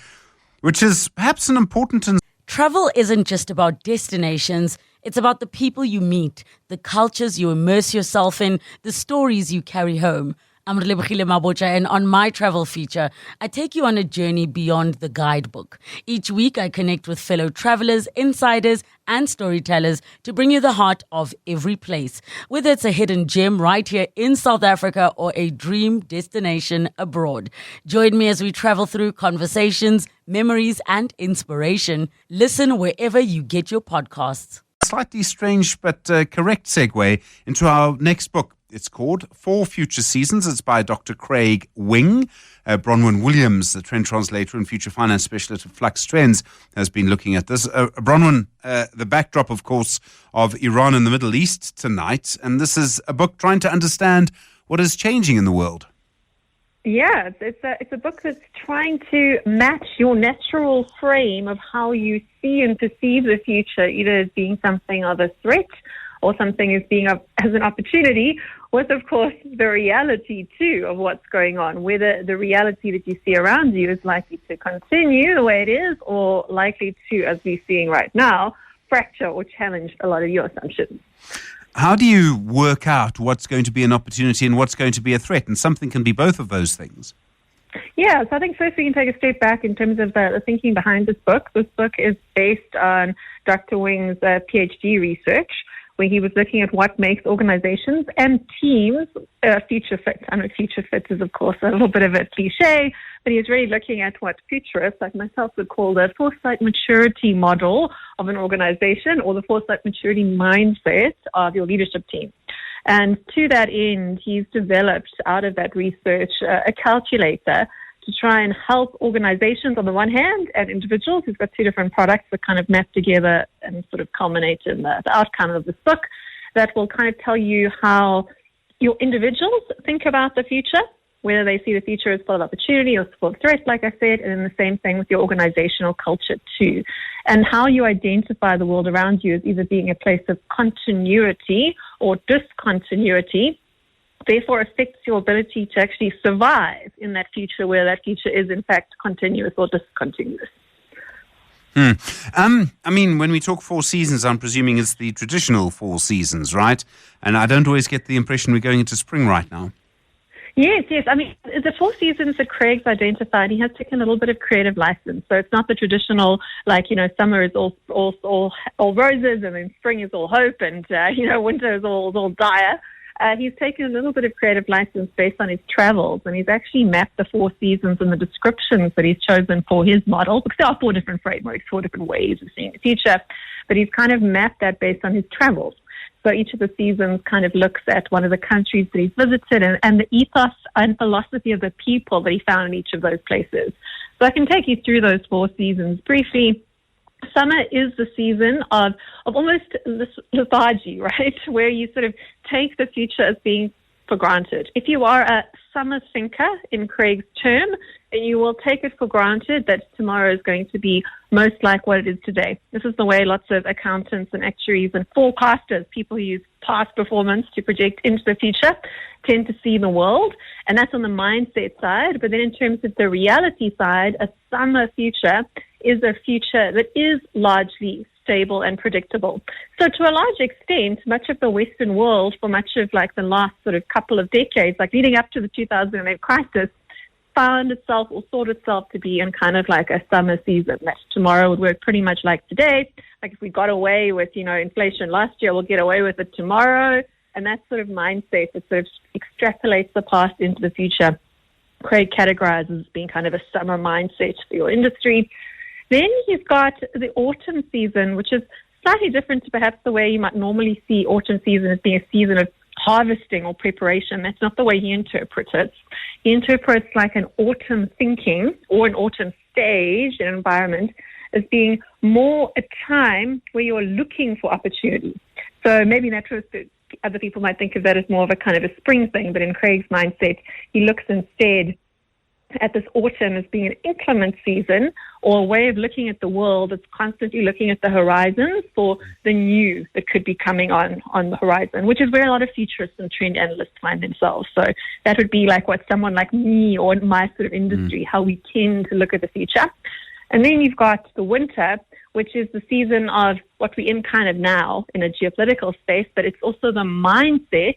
which is perhaps an important... Travel isn't just about destinations. It's about the people you meet, the cultures you immerse yourself in, the stories you carry home. I'm Relebogile Mabocha, and on my travel feature, I take you on a journey beyond the guidebook. Each week, I connect with fellow travelers, insiders, and storytellers to bring you the heart of every place, whether it's a hidden gem right here in South Africa or a dream destination abroad. Join me as we travel through conversations, memories, and inspiration. Listen wherever you get your podcasts. Slightly strange but correct segue into our next book. It's called 4 Future Seasons. It's by Dr. Craig Wing. Bronwyn Williams, the trend translator and future finance specialist at Flux Trends, has been looking at this. Bronwyn, the backdrop, of course, of Iran and the Middle East tonight. And this is a book trying to understand what is changing in the world. Yeah, it's a book that's trying to match your natural frame of how you see and perceive the future, either as being something of a threat or something as being as an opportunity, with, of course, the reality, too, of what's going on, whether the reality that you see around you is likely to continue the way it is or likely to, as we're seeing right now, fracture or challenge a lot of your assumptions. How do you work out what's going to be an opportunity and what's going to be a threat? And something can be both of those things. Yeah, so I think first we can take a step back in terms of the thinking behind this book. This book is based on Dr. Wing's PhD research, where he was looking at what makes organizations and teams future fit. I know future fit is, of course, a little bit of a cliche, but he was really looking at what futurists like myself would call the foresight maturity model of an organization, or the foresight maturity mindset of your leadership team. And to that end, he's developed out of that research a calculator to try and help organizations on the one hand and individuals. Who've got 2 different products that kind of map together and sort of culminate in the outcome of this book that will kind of tell you how your individuals think about the future, whether they see the future as full of opportunity or full of threat, like I said, and then the same thing with your organizational culture too. And how you identify the world around you as either being a place of continuity or discontinuity, therefore affects your ability to actually survive in that future, where that future is in fact continuous or discontinuous. I mean, when we talk 4 seasons, I'm presuming it's the traditional 4 seasons, right? And I don't always get the impression we're going into spring right now. Yes. I mean, the 4 seasons that Craig's identified, he has taken a little bit of creative license. So it's not the traditional, summer is all roses, and then spring is all hope, and winter is all dire. He's taken a little bit of creative license based on his travels, and he's actually mapped the 4 seasons and the descriptions that he's chosen for his model, because there are 4 different frameworks, 4 different ways of seeing the future, but he's kind of mapped that based on his travels. So each of the seasons kind of looks at one of the countries that he's visited and the ethos and philosophy of the people that he found in each of those places. So I can take you through those 4 seasons briefly. Summer is the season of almost lethargy, right? Where you sort of take the future as being for granted. If you are a summer thinker in Craig's term, then you will take it for granted that tomorrow is going to be most like what it is today. This is the way lots of accountants and actuaries and forecasters, people who use past performance to project into the future, tend to see the world. And that's on the mindset side. But then in terms of the reality side, a summer future is a future that is largely stable and predictable. So to a large extent, much of the Western world for much of the last sort of couple of decades, leading up to the 2008 crisis, found itself or thought itself to be in kind of like a summer season. That tomorrow would work pretty much like today. Like if we got away with, inflation last year, we'll get away with it tomorrow. And that sort of mindset that sort of extrapolates the past into the future, Craig categorizes as being kind of a summer mindset for your industry. Then you've got the autumn season, which is slightly different to perhaps the way you might normally see autumn season as being a season of harvesting or preparation. That's not the way he interprets it. He interprets like an autumn thinking or an autumn stage in an environment as being more a time where you're looking for opportunities. So maybe other people might think of that as more of a kind of a spring thing, but in Craig's mindset, he looks instead at this autumn as being an inclement season, or a way of looking at the world that's constantly looking at the horizons for the new that could be coming on the horizon, which is where a lot of futurists and trend analysts find themselves. So that would be like what someone like me or my sort of industry, how we tend to look at the future. And then you've got the winter, which is the season of what we're in kind of now in a geopolitical space, but it's also the mindset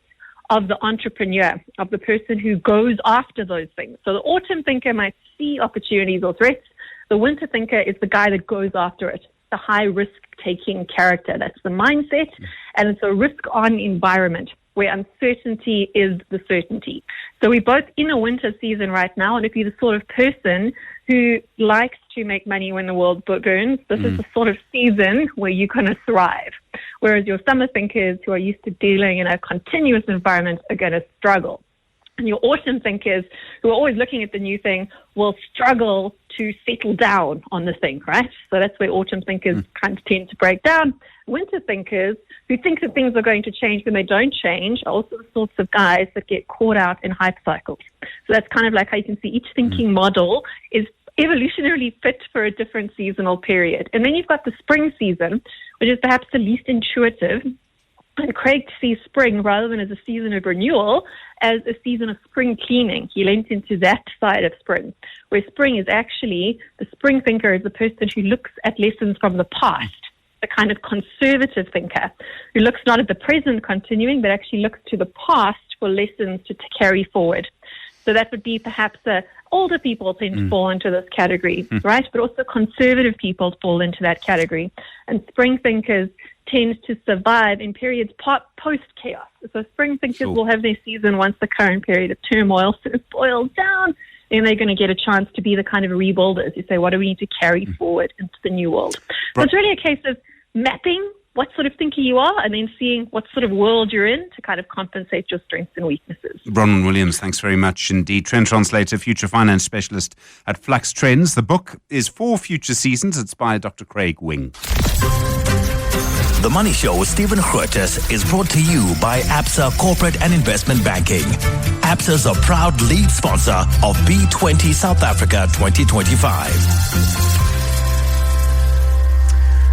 of the entrepreneur, of the person who goes after those things. So the autumn thinker might see opportunities or threats. The winter thinker is the guy that goes after it, the high risk-taking character. That's the mindset, and it's a risk-on environment where uncertainty is the certainty. So we're both in a winter season right now, and if you're the sort of person who likes to make money when the world burns, this is the sort of season where you're going to thrive. Whereas your summer thinkers who are used to dealing in a continuous environment are going to struggle. And your autumn thinkers who are always looking at the new thing will struggle to settle down on the thing, right? So that's where autumn thinkers kind of tend to break down. Winter thinkers who think that things are going to change when they don't change are also the sorts of guys that get caught out in hype cycles. So that's kind of like how you can see each thinking model is evolutionarily fit for a different seasonal period. And then you've got the spring season, which is perhaps the least intuitive. And Craig sees spring rather than as a season of renewal, as a season of spring cleaning. He leans into that side of spring, where spring is actually, the spring thinker is the person who looks at lessons from the past, the kind of conservative thinker, who looks not at the present continuing, but actually looks to the past for lessons to carry forward. So that would be perhaps older people tend to fall into this category, right? But also conservative people fall into that category. And spring thinkers tend to survive in periods post-chaos. So spring thinkers will have their season once the current period of turmoil sort of boils down, and they're going to get a chance to be the kind of rebuilders. You say, what do we need to carry forward into the new world? So it's really a case of mapping what sort of thinker you are and then seeing what sort of world you're in to kind of compensate your strengths and weaknesses. Bronwyn Williams, thanks very much indeed. Trend translator, future finance specialist at Flux Trends. The book is 4 Future Seasons. It's by Dr. Craig Wing. The Money Show with Stephen Grootes is brought to you by ABSA Corporate and Investment Banking. ABSA is a proud lead sponsor of B20 South Africa 2025.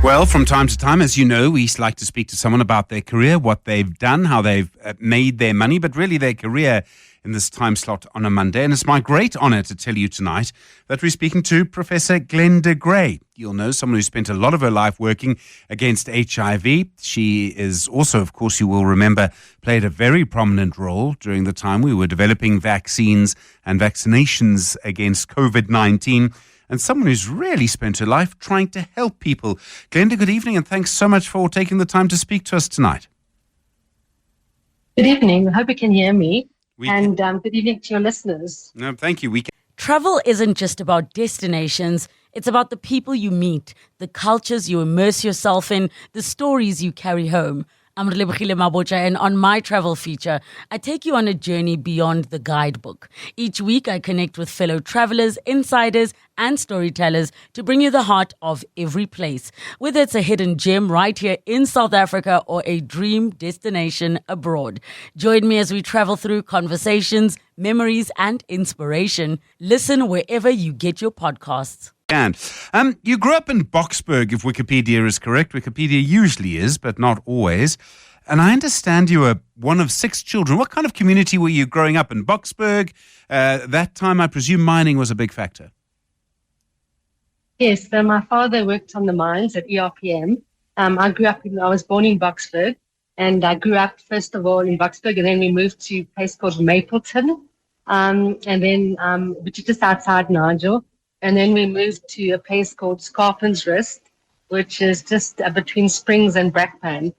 Well, from time to time, as you know, we like to speak to someone about their career, what they've done, how they've made their money, but really their career in this time slot on a Monday. And it's my great honor to tell you tonight that we're speaking to Professor Glenda Gray. You'll know someone who spent a lot of her life working against HIV. She is also, of course, you will remember, played a very prominent role during the time we were developing vaccines and vaccinations against COVID-19. And someone who's really spent her life trying to help people. Glenda, good evening, and thanks so much for taking the time to speak to us tonight. Good evening. I hope you can hear me. Good evening to your listeners. No, thank you. Travel isn't just about destinations. It's about the people you meet, the cultures you immerse yourself in, the stories you carry home. I'm Relebogile Mabocha, and on my travel feature, I take you on a journey beyond the guidebook. Each week, I connect with fellow travelers, insiders, and storytellers to bring you the heart of every place, whether it's a hidden gem right here in South Africa or a dream destination abroad. Join me as we travel through conversations, memories, and inspiration. Listen wherever you get your podcasts. You grew up in Boksburg, if Wikipedia is correct. Wikipedia usually is, but not always. And I understand you were one of 6 children. What kind of community were you growing up in Boksburg? That time, I presume mining was a big factor. Yes, so my father worked on the mines at ERPM. I was born in Boksburg, and I grew up, first of all, in Boksburg, and then we moved to a place called Mapleton, which is just outside Nigel. And then we moved to a place called Scarpin's Rest, which is just between Springs and Brakpan.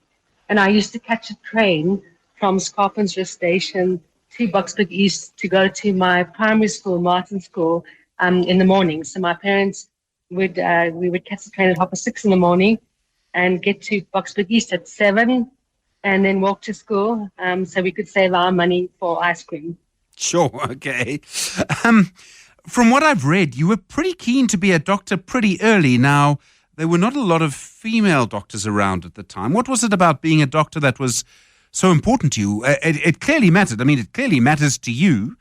And I used to catch a train from Scarpin's Rest station to Boksburg East to go to my primary school, Martin School, in the morning. So my parents we would catch the train at 6:30 in the morning and get to Boksburg East at 7 and then walk to school so we could save our money for ice cream. Sure, okay. From what I've read, you were pretty keen to be a doctor pretty early. Now, there were not a lot of female doctors around at the time. What was it about being a doctor that was so important to you? It clearly mattered. I mean, it clearly matters to you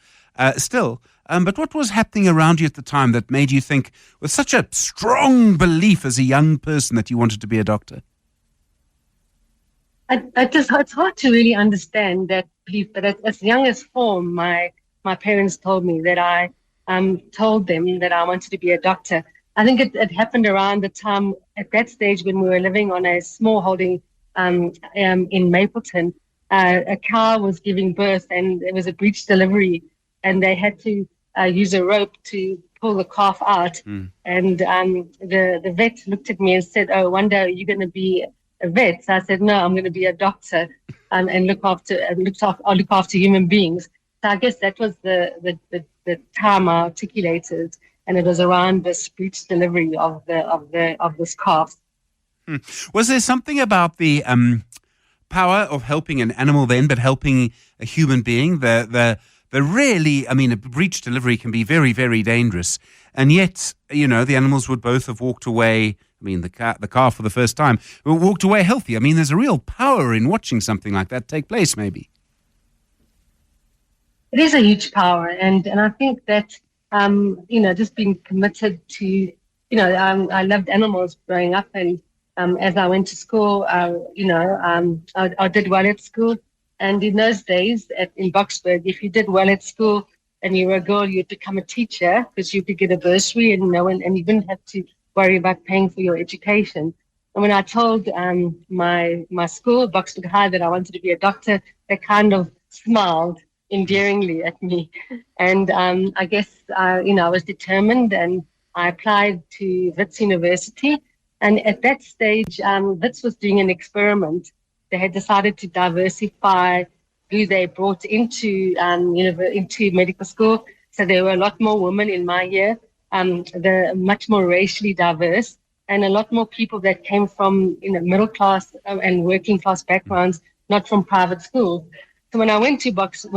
still. But what was happening around you at the time that made you think, with such a strong belief as a young person, that you wanted to be a doctor? It's hard to really understand that belief. But as young as 4, my parents told me that I told them that I wanted to be a doctor. I think it happened around the time, at that stage, when we were living on a small holding in Mapleton. A cow was giving birth and there was a breech delivery, and they had to use a rope to pull the calf out. And the vet looked at me and said, "Oh, one day you're going to be a vet." So I said, "No, I'm going to be a doctor and look after human beings." So I guess that was the time I articulated, and it was around this breech delivery of this calf. Was there something about the power of helping an animal then, but helping a human being? The really, I mean, a breech delivery can be very, very dangerous, and yet, you know, the animals would both have walked away. I mean, the calf for the first time walked away healthy. I mean, there's a real power in watching something like that take place, maybe. It is a huge power, and I think that, just being committed to, I loved animals growing up, and as I went to school, I did well at school. And in those days in Boksburg, if you did well at school and you were a girl, you'd become a teacher because you could get a bursary and you didn't have to worry about paying for your education. And when I told my school, Boksburg High, that I wanted to be a doctor, they kind of smiled endearingly at me. And I guess, I was determined, and I applied to Wits University. And at that stage, Wits was doing an experiment. They had decided to diversify who they brought into medical school. So there were a lot more women in my year. They're much more racially diverse, and a lot more people that came from middle class and working class backgrounds, not from private schools. So when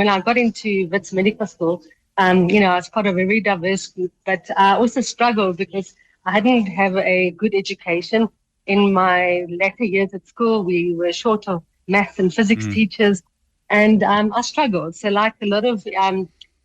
I got into Wits Medical School, I was part of a very diverse group, but I also struggled because I didn't have a good education. In my latter years at school, we were short of maths and physics teachers, and I struggled. So like a lot of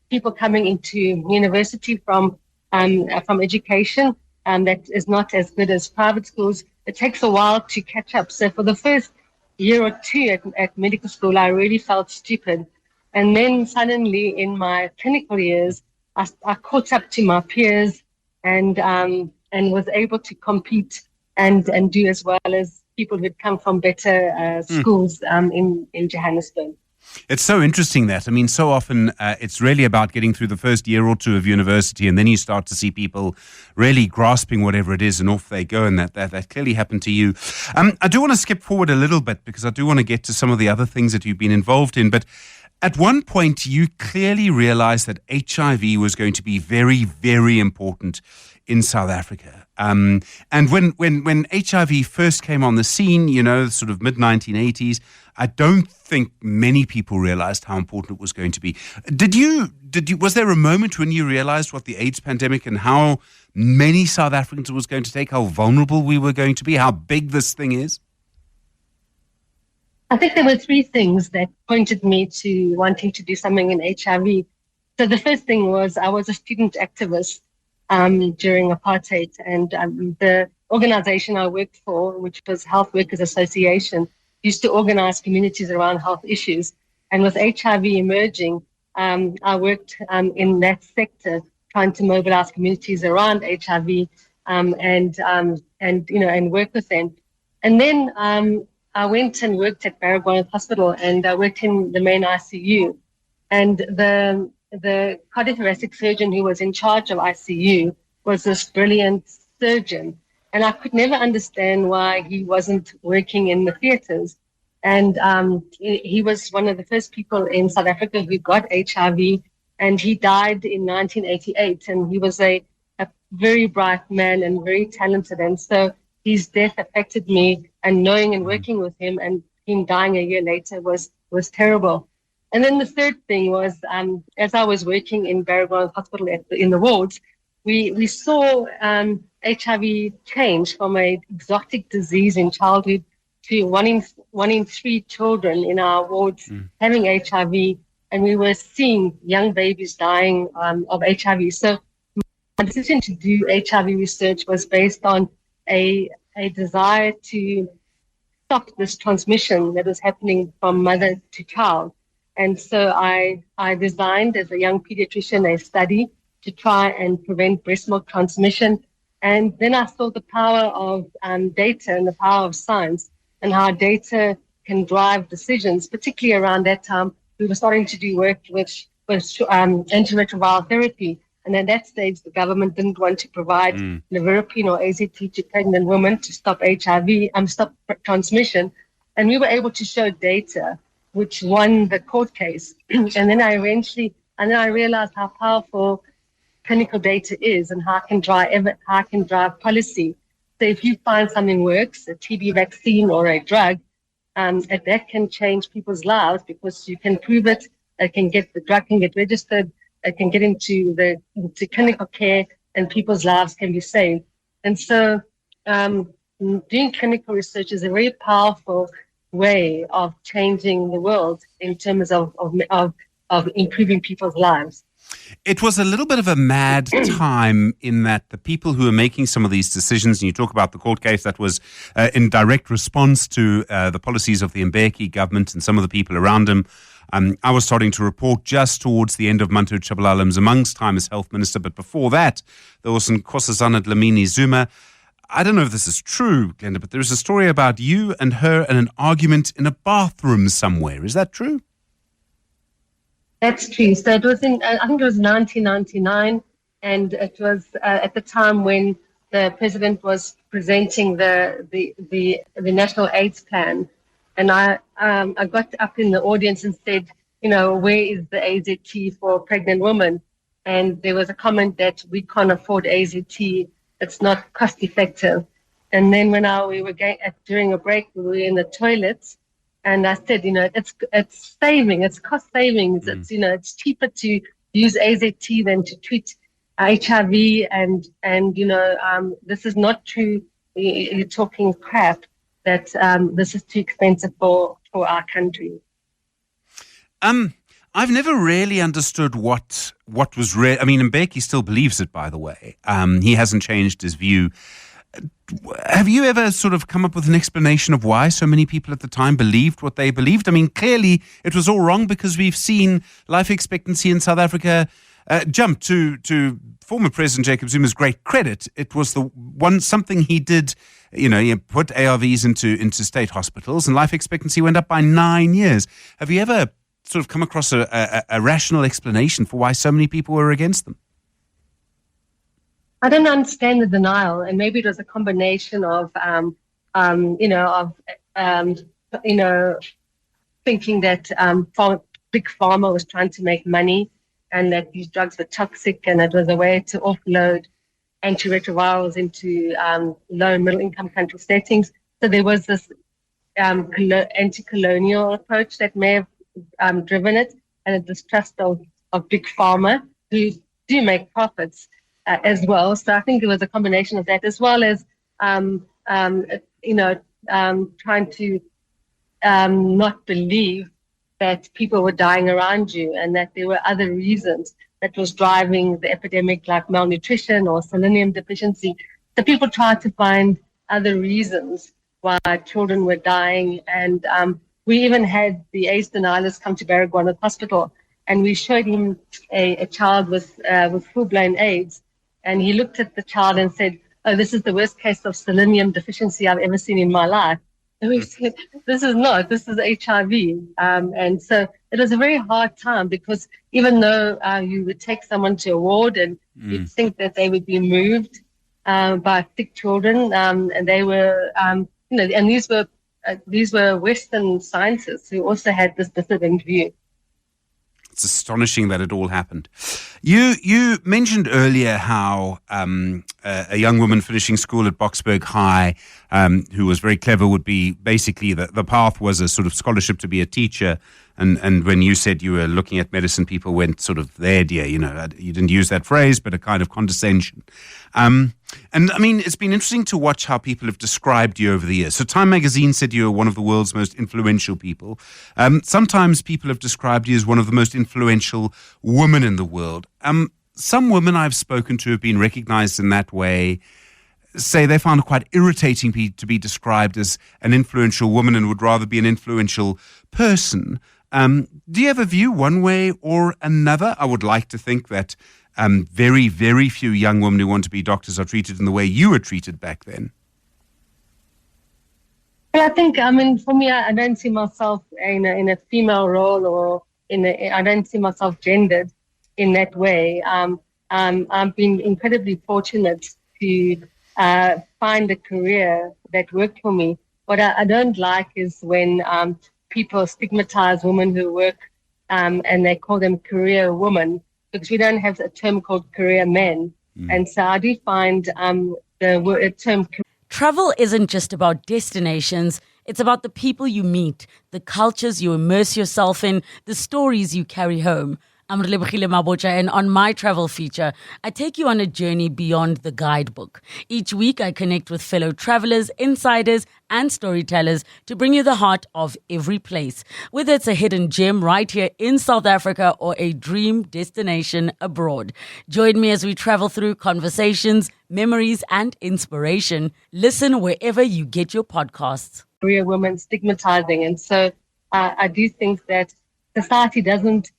people coming into university from education that is not as good as private schools, it takes a while to catch up. So for the first year or two at medical school, I really felt stupid And then suddenly in my clinical years, I caught up to my peers and was able to compete and do as well as people who'd come from better schools in Johannesburg. It's so interesting that, I mean, so often it's really about getting through the first year or two of university, and then you start to see people really grasping whatever it is and off they go, and that clearly happened to you. I do want to skip forward a little bit because I do want to get to some of the other things that you've been involved in, but at one point you clearly realized that HIV was going to be very, very important in South Africa. And when HIV first came on the scene, you know, sort of mid-1980s, I don't think many people realized how important it was going to be. Was there a moment when you realized what the AIDS pandemic and how many South Africans it was going to take, how vulnerable we were going to be, how big this thing is? I think there were three things that pointed me to wanting to do something in HIV. So the first thing was I was a student activist during apartheid, and the organization I worked for, which was Health Workers Association, used to organize communities around health issues. And with HIV emerging, I worked in that sector, trying to mobilize communities around HIV and work with them. And then I went and worked at Baragwanath Hospital, and I worked in the main ICU. And the cardiothoracic surgeon who was in charge of ICU was this brilliant surgeon. And I could never understand why he wasn't working in the theaters. And he was one of the first people in South Africa who got HIV, and he died in 1988. And he was a very bright man and very talented. And so his death affected me, and knowing and working with him and him dying a year later was terrible. And then the third thing was, as I was working in Baragwanath Hospital in the wards, we saw HIV change from an exotic disease in childhood to one in 3 children in our wards having HIV, and we were seeing young babies dying of HIV. So my decision to do HIV research was based on a desire to stop this transmission that was happening from mother to child. And so I designed as a young pediatrician a study to try and prevent breast milk transmission. And then I saw the power of data and the power of science and how data can drive decisions, particularly around that time. We were starting to do work with antiretroviral therapy. And at that stage, the government didn't want to provide nevirapine or AZT to pregnant women to stop HIV, stop transmission. And we were able to show data which won the court case. And then I realized how powerful clinical data is and how it can drive policy. So if you find something works, a TB vaccine or a drug, that can change people's lives because you can prove it. The drug can get registered. It can get into clinical care, and people's lives can be saved. And so doing clinical research is a very powerful way of changing the world in terms of improving people's lives. It was a little bit of a mad time in that the people who are making some of these decisions, and you talk about the court case that was in direct response to the policies of the Mbeki government and some of the people around him. I was starting to report just towards the end of Manto Tshabalalam's amongst time as health minister, but before that, there was Nkosazana Dlamini Zuma. I don't know if this is true, Glenda, but there's a story about you and her and an argument in a bathroom somewhere. Is that true? That's true. So it was I think it was 1999, and it was at the time when the president was presenting the National AIDS Plan. And I got up in the audience and said, where is the AZT for pregnant women? And there was a comment that we can't afford AZT. It's not cost effective. And then when we were during a break, we were in the toilets, and I said, it's saving, it's cost savings. It's it's cheaper to use AZT than to treat HIV. And this is not true. You're talking crap. That this is too expensive for our country. I've never really understood what was real. I mean, Mbeki still believes it, by the way. He hasn't changed his view. Have you ever sort of come up with an explanation of why so many people at the time believed what they believed? I mean, clearly it was all wrong because we've seen life expectancy in South Africa jump to former President Jacob Zuma's great credit. It was something he did, he put ARVs into state hospitals and life expectancy went up by 9 years. Have you ever sort of come across a rational explanation for why so many people were against them? I don't understand the denial, and maybe it was a combination of, thinking that big pharma was trying to make money, and that these drugs were toxic, and it was a way to offload antiretrovirals into low and middle income country settings. So there was this anti-colonial approach that may have driven it, and a distrust of big pharma who do make profits. As well. So I think it was a combination of that, as well as, trying to not believe that people were dying around you and that there were other reasons that was driving the epidemic, like malnutrition or selenium deficiency. So people tried to find other reasons why children were dying. And we even had the AIDS denialists come to Baragwanath Hospital, and we showed him a child with full-blown AIDS. And he looked at the child and said, "Oh, this is the worst case of selenium deficiency I've ever seen in my life." And we said, this is HIV. And so it was a very hard time, because even though you would take someone to a ward and you'd think that they would be moved by sick children, and they were, and these were Western scientists who also had this dissident view. It's astonishing that it all happened. You mentioned earlier how a young woman finishing school at Boksburg High, who was very clever, would be basically the path was a sort of scholarship to be a teacher. And when you said you were looking at medicine, people went sort of there, dear. You didn't use that phrase, but a kind of condescension. And I mean, it's been interesting to watch how people have described you over the years. So Time magazine said you were one of the world's most influential people. Sometimes people have described you as one of the most influential women in the world. Some women I've spoken to have been recognized in that way, say they found it quite irritating to be described as an influential woman and would rather be an influential person. Do you have a view one way or another? I would like to think that very, very few young women who want to be doctors are treated in the way you were treated back then. Well, I think, for me, I don't see myself in a female role, or I don't see myself gendered in that way. I've been incredibly fortunate to find a career that worked for me. What I don't like is when people stigmatize women who work and they call them career women, because we don't have a term called career men. And so I do find the term... Travel isn't just about destinations. It's about the people you meet, the cultures you immerse yourself in, the stories you carry home. I'm Relebogile Mabotja, and on my travel feature, I take you on a journey beyond the guidebook. Each week, I connect with fellow travelers, insiders, and storytellers to bring you the heart of every place, whether it's a hidden gem right here in South Africa or a dream destination abroad. Join me as we travel through conversations, memories, and inspiration. Listen wherever you get your podcasts. Career women stigmatizing, and so I do think that society doesn't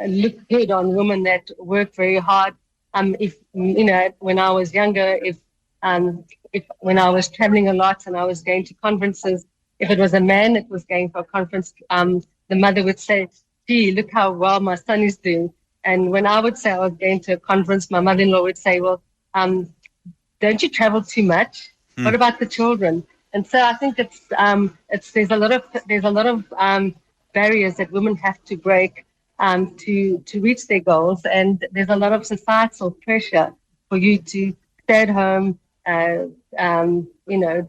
look good on women that work very hard. If when I was younger, if when I was traveling a lot and I was going to conferences, if it was a man that was going for a conference, the mother would say, "Gee, look how well my son is doing." And when I would say I was going to a conference, my mother-in-law would say, "Well, don't you travel too much? What about the children?" And so I think there's a lot of barriers that women have to break to reach their goals, and there's a lot of societal pressure for you to stay at home,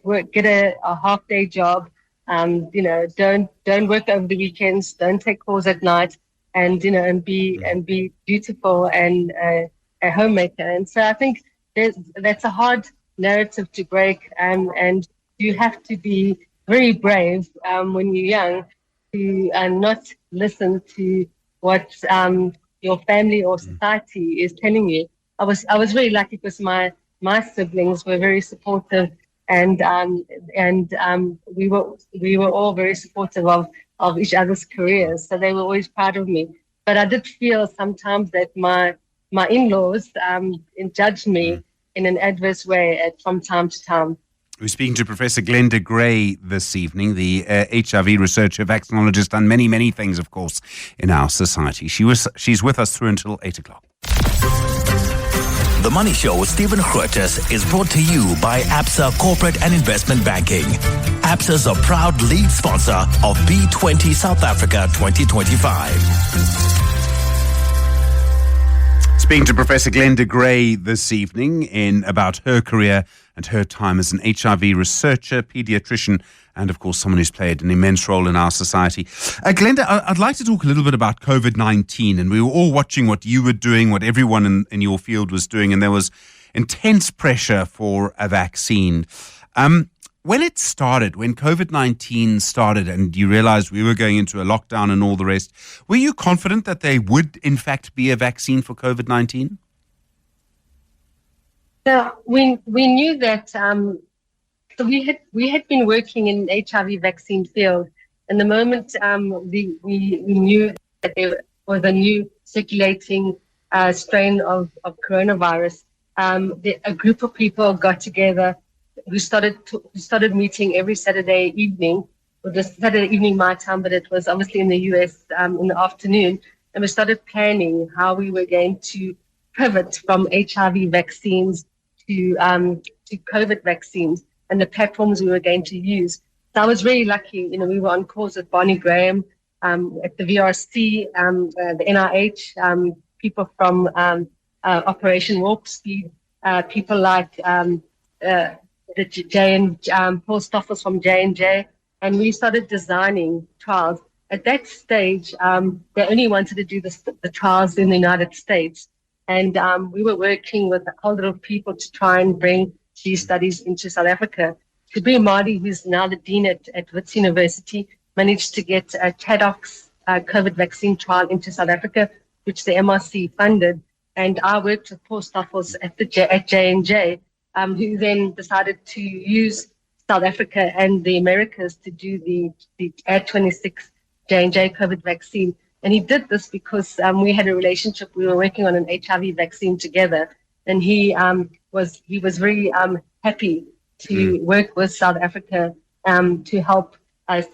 work, get a half-day job, don't work over the weekends, don't take calls at night, and be beautiful and a homemaker. And so I think that's a hard narrative to break, and you have to be very brave when you're young to not listen to what your family or society is telling you. I was really lucky because my my siblings were very supportive, and we were all very supportive of each other's careers. So they were always proud of me. But I did feel sometimes that my in-laws judged me in an adverse way from time to time. We're speaking to Professor Glenda Gray this evening, the HIV researcher, vaccinologist, and many, many things, of course, in our society. She's with us through until 8 o'clock. The Money Show with Stephen Grootes is brought to you by ABSA Corporate and Investment Banking. ABSA is a proud lead sponsor of B20 South Africa 2025. Speaking to Professor Glenda Gray this evening about her career and her time as an HIV researcher, pediatrician, and of course someone who's played an immense role in our society. Glenda, I'd like to talk a little bit about COVID-19, and we were all watching what you were doing, what everyone in your field was doing, and there was intense pressure for a vaccine. When it started, when COVID-19 started and you realized we were going into a lockdown and all the rest, were you confident that there would, in fact, be a vaccine for COVID-19? So we knew that so we had been working in HIV vaccine field, and the moment we knew that there was a new circulating strain of coronavirus, a group of people got together. We started meeting every Saturday evening, or just Saturday evening my time, but it was obviously in the US in the afternoon, and we started planning how we were going to pivot from HIV vaccines to COVID vaccines and the platforms we were going to use. So I was really lucky. We were on calls with Barney Graham at the VRC, the NIH, people from Operation Warp Speed, people like the Paul Stoffels from J&J, and we started designing trials. At that stage, they only wanted to do the trials in the United States, and we were working with a whole lot of people to try and bring these studies into South Africa. Kabir Mahdi, who's now the dean at Wits University, managed to get a TADOX COVID vaccine trial into South Africa, which the MRC funded, and I worked with Paul Stoffels at J&J, who then decided to use South Africa and the Americas to do the Ad26 J&J COVID vaccine. And he did this because we had a relationship. We were working on an HIV vaccine together, and he was very happy to work with South Africa to help us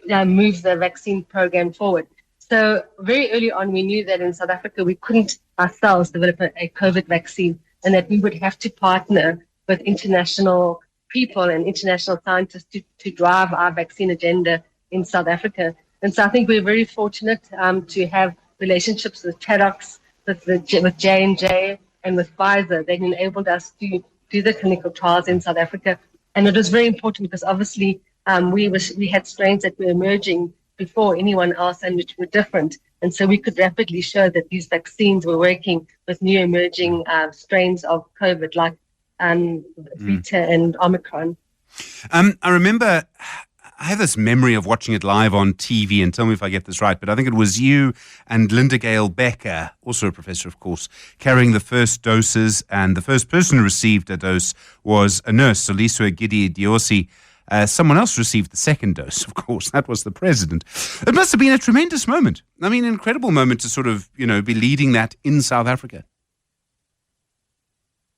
move the vaccine program forward. So very early on, we knew that in South Africa we couldn't ourselves develop a COVID vaccine, and that we would have to partner with international people and international scientists to drive our vaccine agenda in South Africa. And so I think we're very fortunate to have relationships with TADOX, with J&J, and with Pfizer. They enabled us to do the clinical trials in South Africa. And it was very important because obviously we had strains that were emerging before anyone else and which were different. And so we could rapidly show that these vaccines were working with new emerging strains of COVID, like Beta and Omicron. I remember, I have this memory of watching it live on TV, and tell me if I get this right, but I think it was you and Linda Gale Becker, also a professor, of course, carrying the first doses, and the first person who received a dose was a nurse, Soliswa Gidi Diosi. Someone else received the second dose, of course. That was the president. It must have been a tremendous moment. I mean, an incredible moment to sort of, be leading that in South Africa.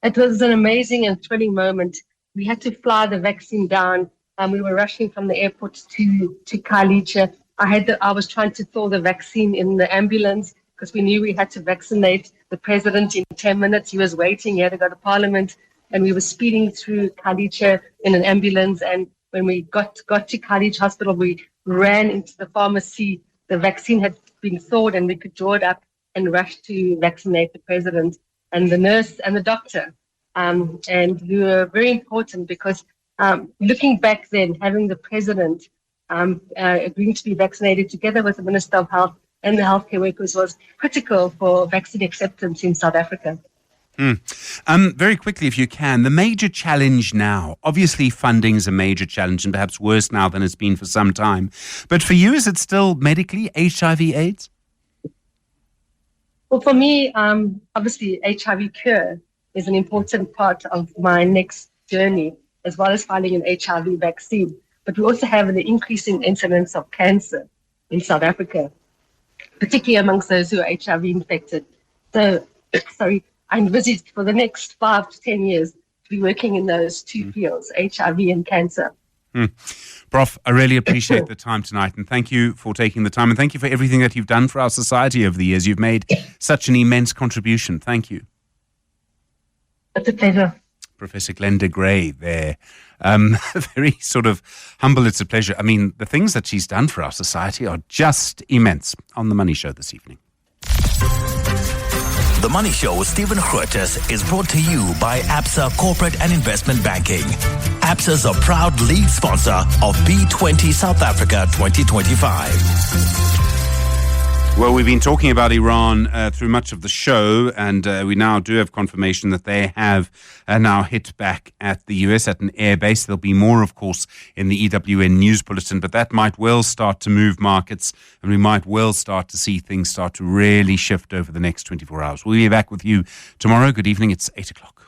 It was an amazing and thrilling moment. We had to fly the vaccine down. We were rushing from the airport to Khayelitsha. I was trying to thaw the vaccine in the ambulance because we knew we had to vaccinate the president in 10 minutes. He was waiting. He had to go to Parliament. And we were speeding through Khayelitsha in an ambulance. And when we got to Khayelitsha Hospital, we ran into the pharmacy. The vaccine had been thawed and we could draw it up and rush to vaccinate the president and the nurse and the doctor. And we were very important because looking back then, having the president agreeing to be vaccinated together with the Minister of Health and the healthcare workers was critical for vaccine acceptance in South Africa. Very quickly, if you can, the major challenge now, obviously funding is a major challenge and perhaps worse now than it's been for some time. But for you, is it still medically HIV/AIDS? Well, for me, obviously HIV cure is an important part of my next journey, as well as finding an HIV vaccine. But we also have an increasing incidence of cancer in South Africa, particularly amongst those who are HIV infected. So, I envisage for the next 5 to 10 years to be working in those two fields, HIV and cancer. Prof, I really appreciate the time tonight, and thank you for taking the time, and thank you for everything that you've done for our society over the years. You've made such an immense contribution. Thank you. It's a pleasure. Professor Glenda Gray there. Very sort of humble. It's a pleasure. I mean, the things that she's done for our society are just immense. On The Money Show this evening. The Money Show with Stephen Grootes is brought to you by Absa Corporate and Investment Banking. Absa is a proud lead sponsor of B20 South Africa 2025. Well, we've been talking about Iran through much of the show, and we now do have confirmation that they have now hit back at the US at an air base. There'll be more, of course, in the EWN News Bulletin, but that might well start to move markets, and we might well start to see things start to really shift over the next 24 hours. We'll be back with you tomorrow. Good evening. It's 8 o'clock.